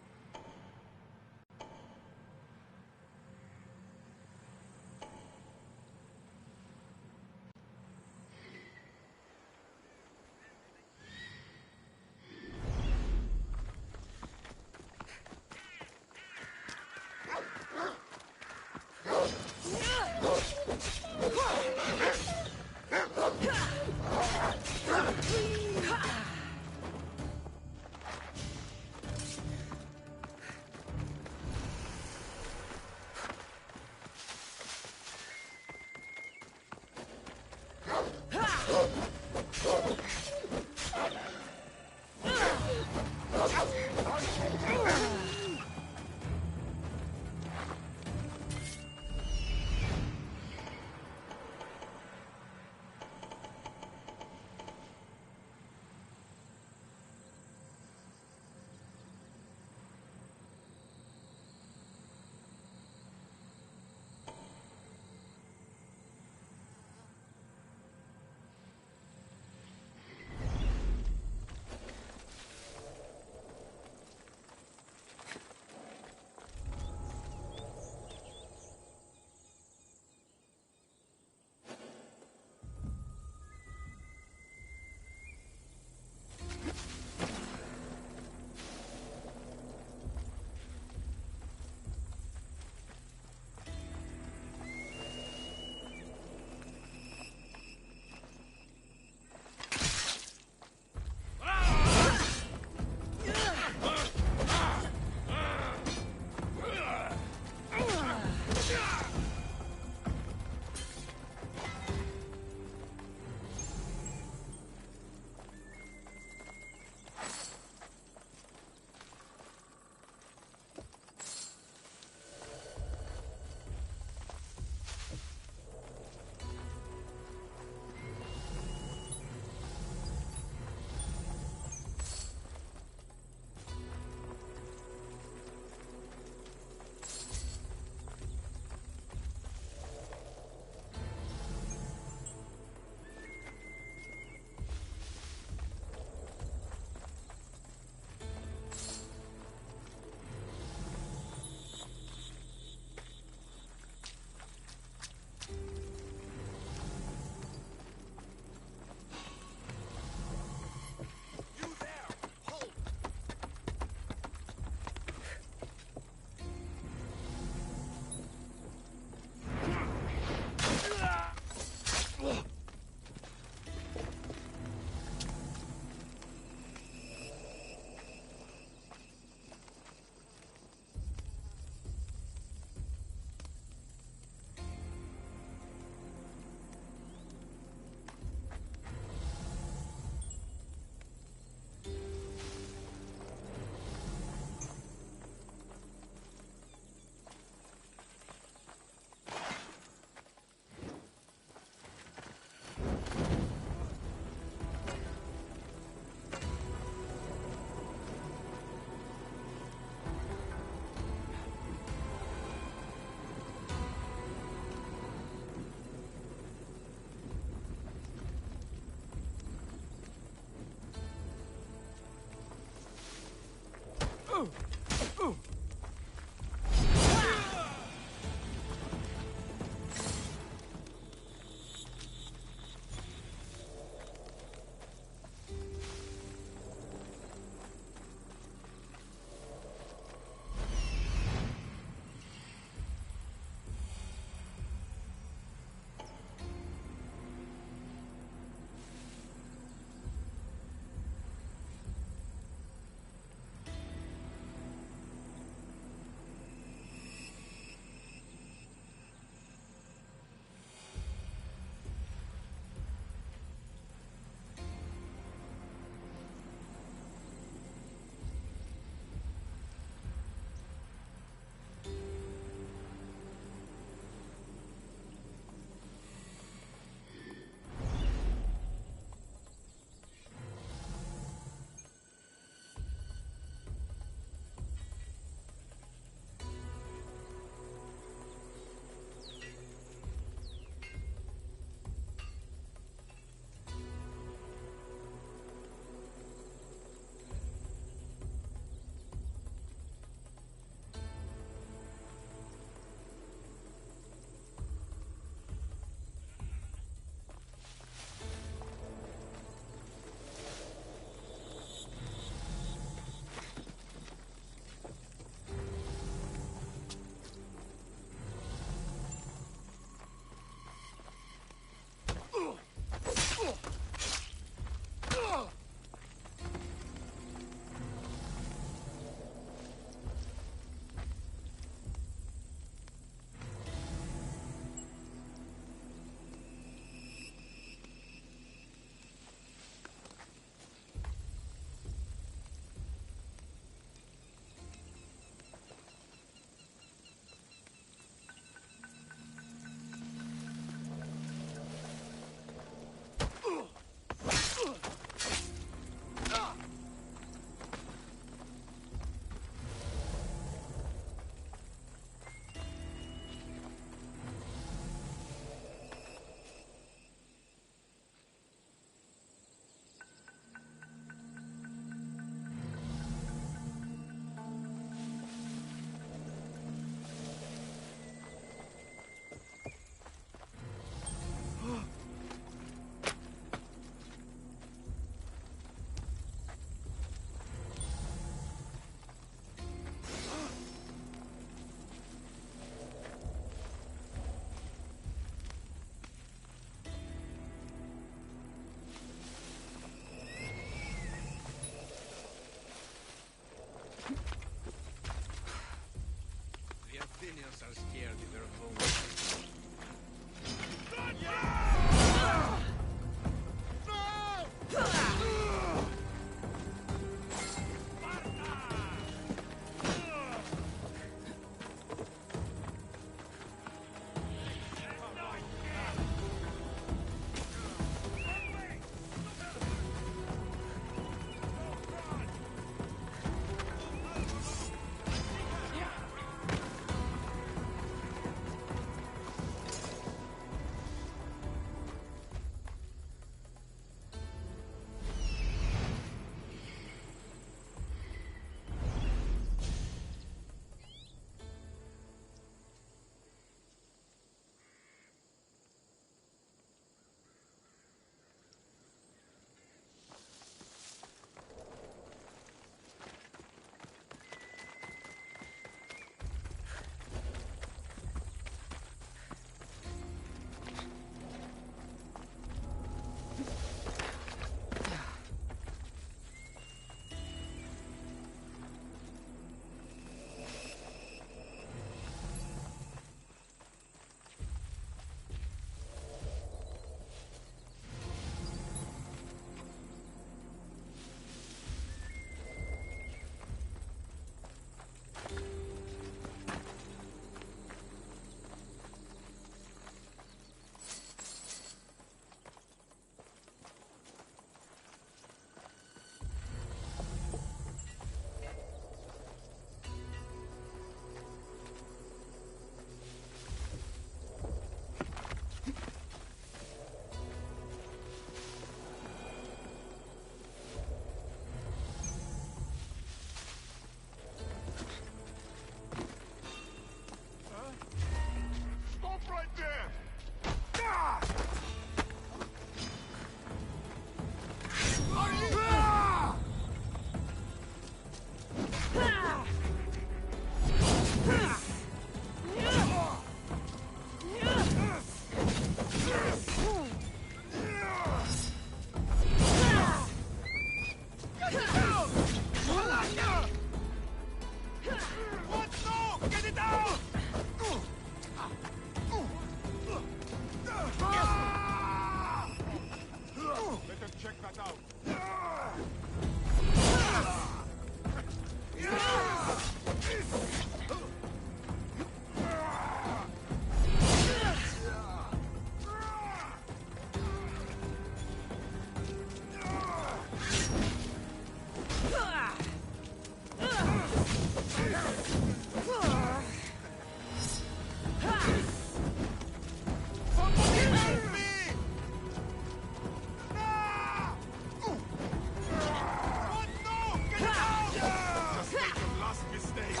Just make your last mistake.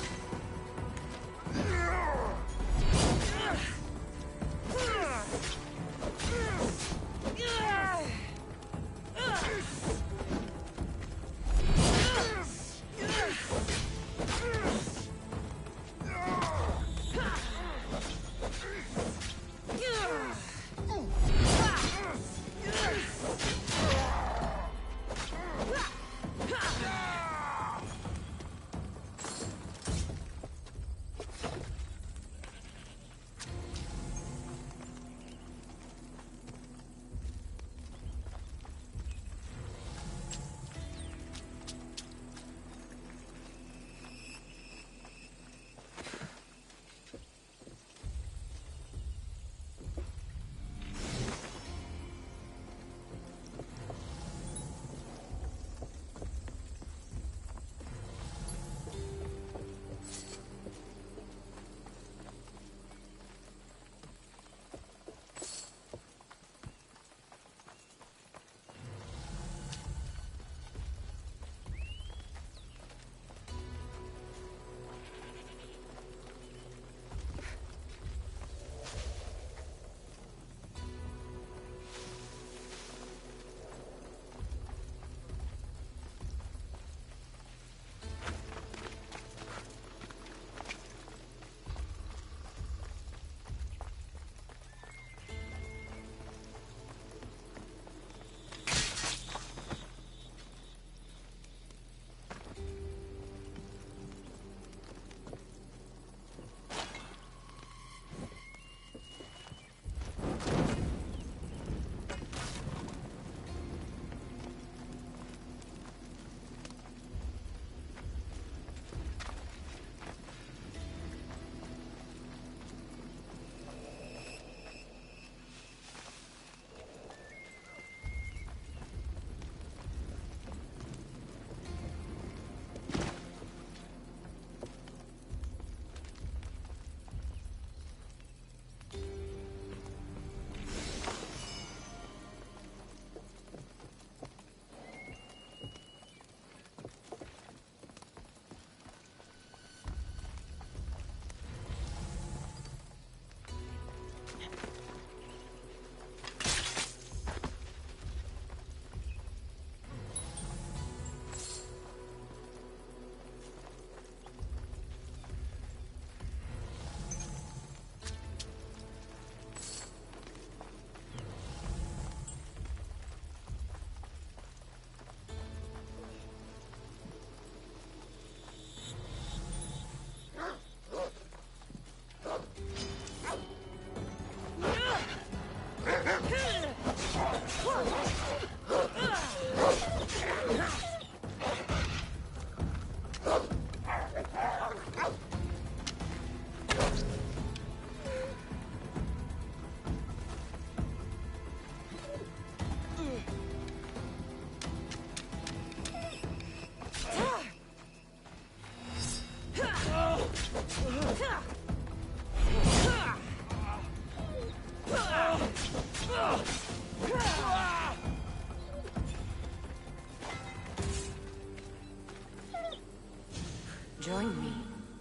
Join me,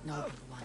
noble one.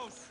close.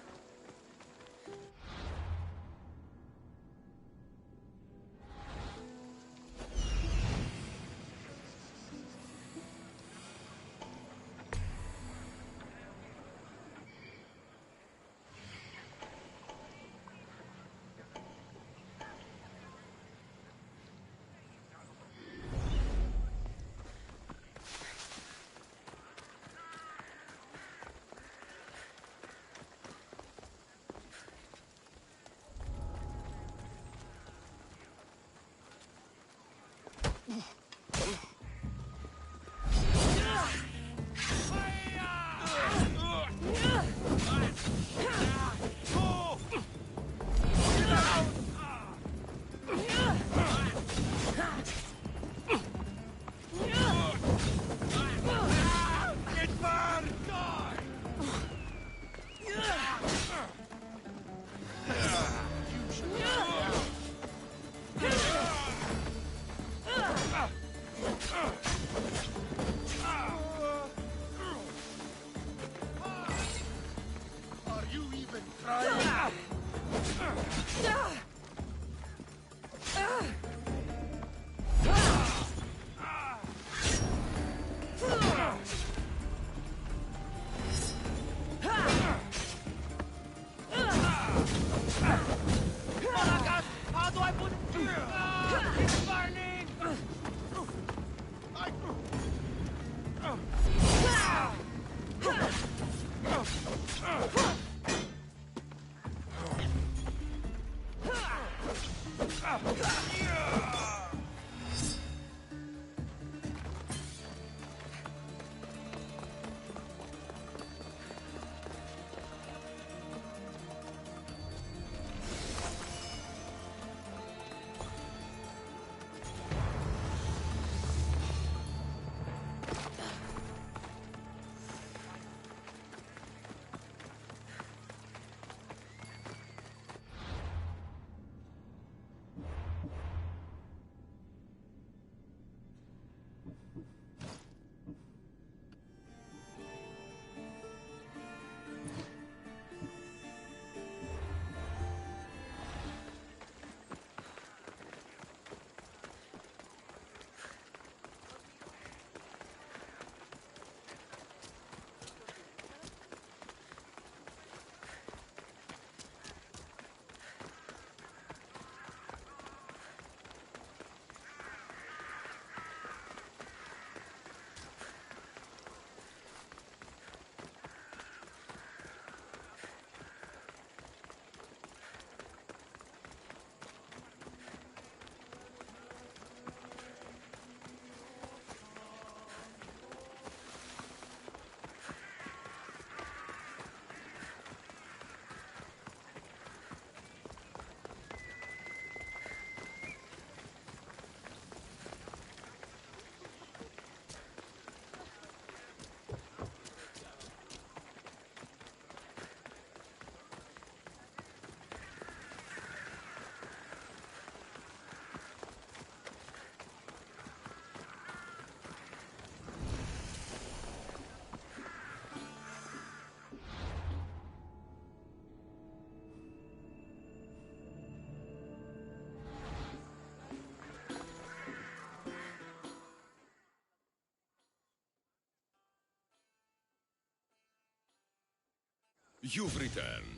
You've returned.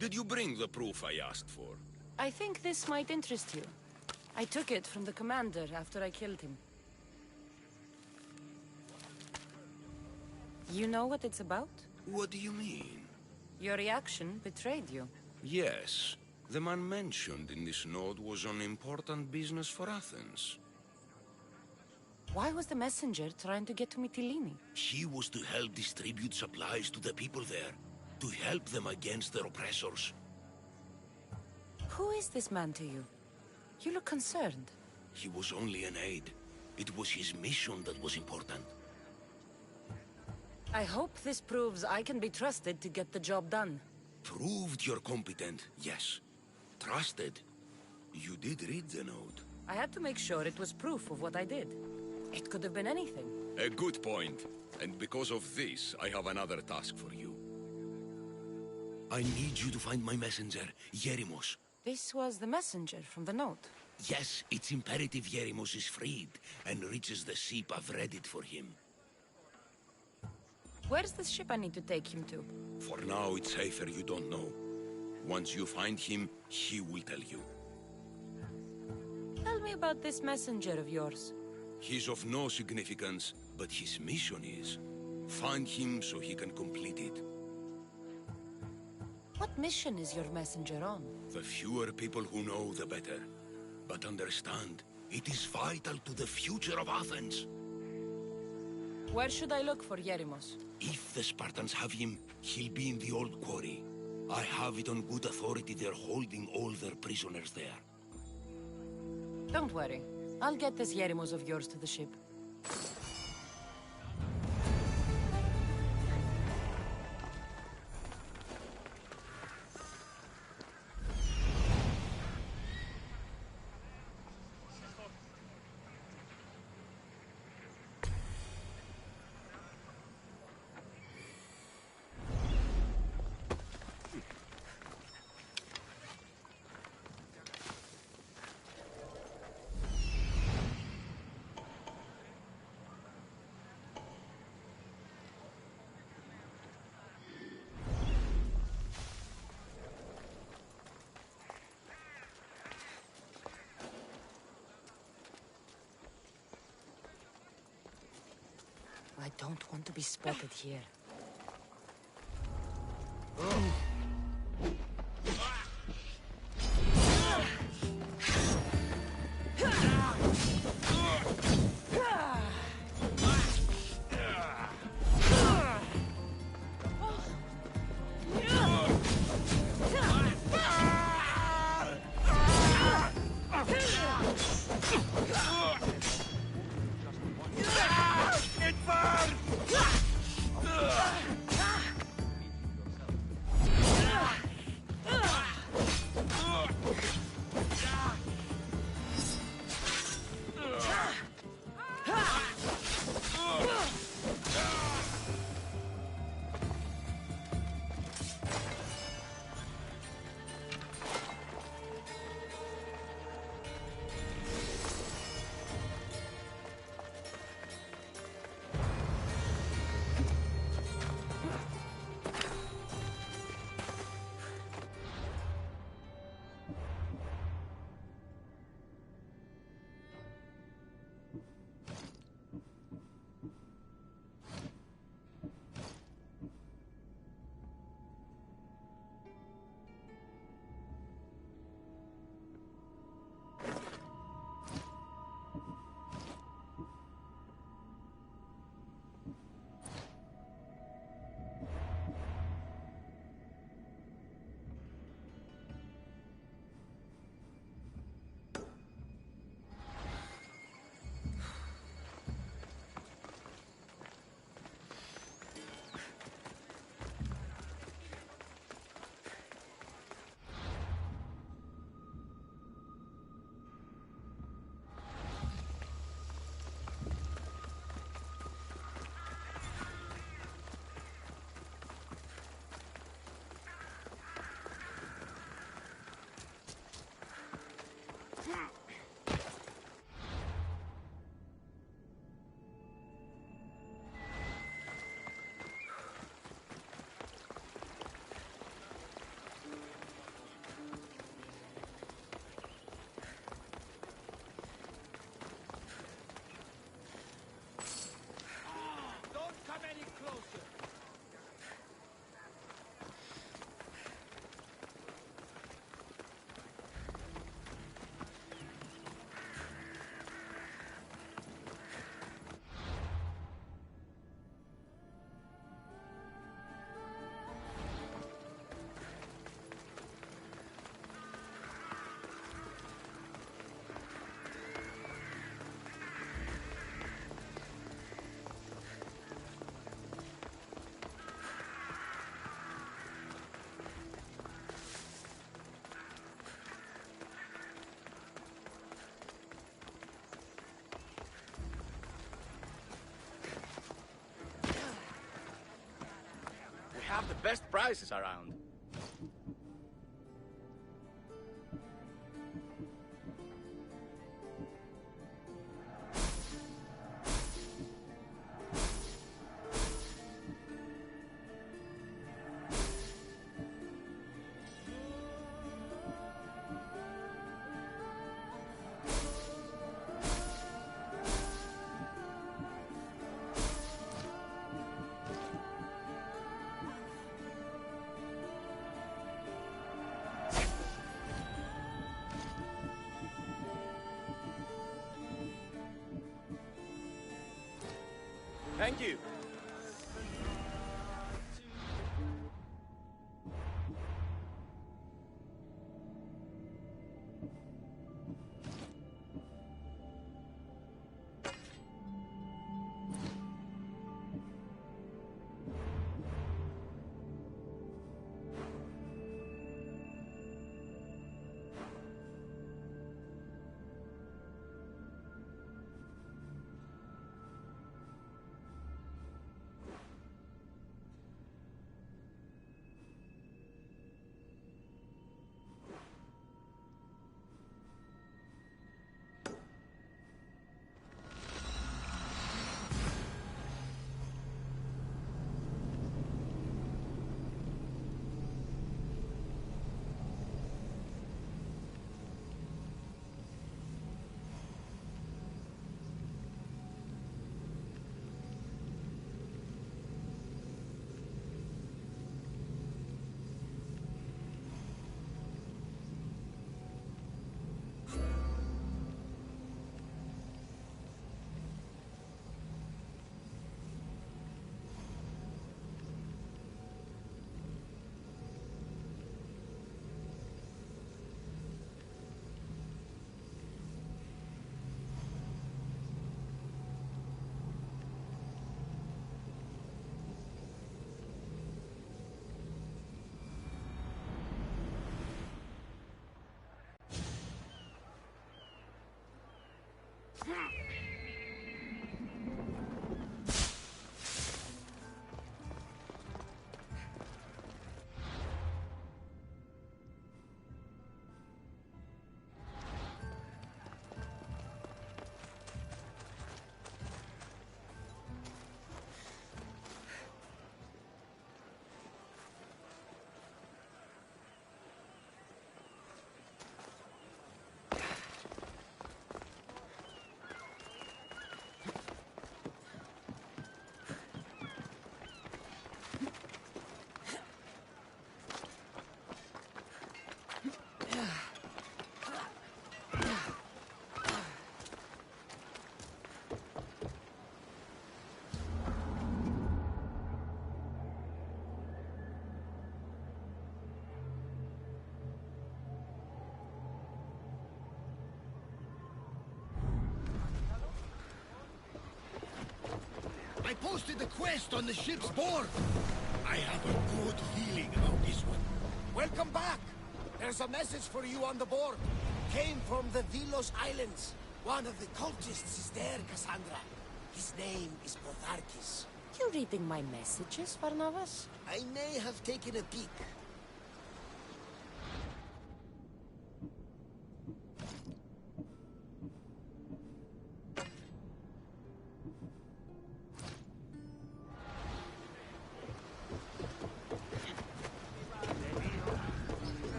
Did you bring the proof I asked for? I think this might interest you. I took it from the commander after I killed him. You know what it's about? What do you mean? Your reaction betrayed you. Yes. The man mentioned in this note was on important business for Athens. Why was the messenger trying to get to Mytilene? She was to help distribute supplies to the people there, to help them against their oppressors. Who is this man to you? You look concerned. He was only an aide. It was his mission that was important. I hope this proves I can be trusted to get the job done. Proved you're competent, yes. Trusted. You did read the note. I had to make sure it was proof of what I did. It could have been anything. A good point. And because of this, I have another task for you. I need you to find my messenger, Yerimos. This was the messenger from the note. Yes, it's imperative Yerimos is freed and reaches the ship I've readied for him. Where's the ship I need to take him to? For now, it's safer you don't know. Once you find him, he will tell you. Tell me about this messenger of yours. He's of no significance, but his mission is. Find him so he can complete it. What mission is your messenger on? The fewer people who know, the better. But understand, it is vital to the future of Athens. Where should I look for Yerimos? If the Spartans have him, he'll be in the old quarry. I have it on good authority they're holding all their prisoners there. Don't worry. I'll get this Yerimos of yours to the ship. I don't want to be spotted here. Have the best prices around. Thank you. I posted the quest on the ship's board. I have a good feeling about this one. Welcome back. There's a message for you on the board. Came from the Vilos Islands. One of the cultists is there, Cassandra. His name is Botharkis. You reading my messages, Barnabas? I may have taken a peek.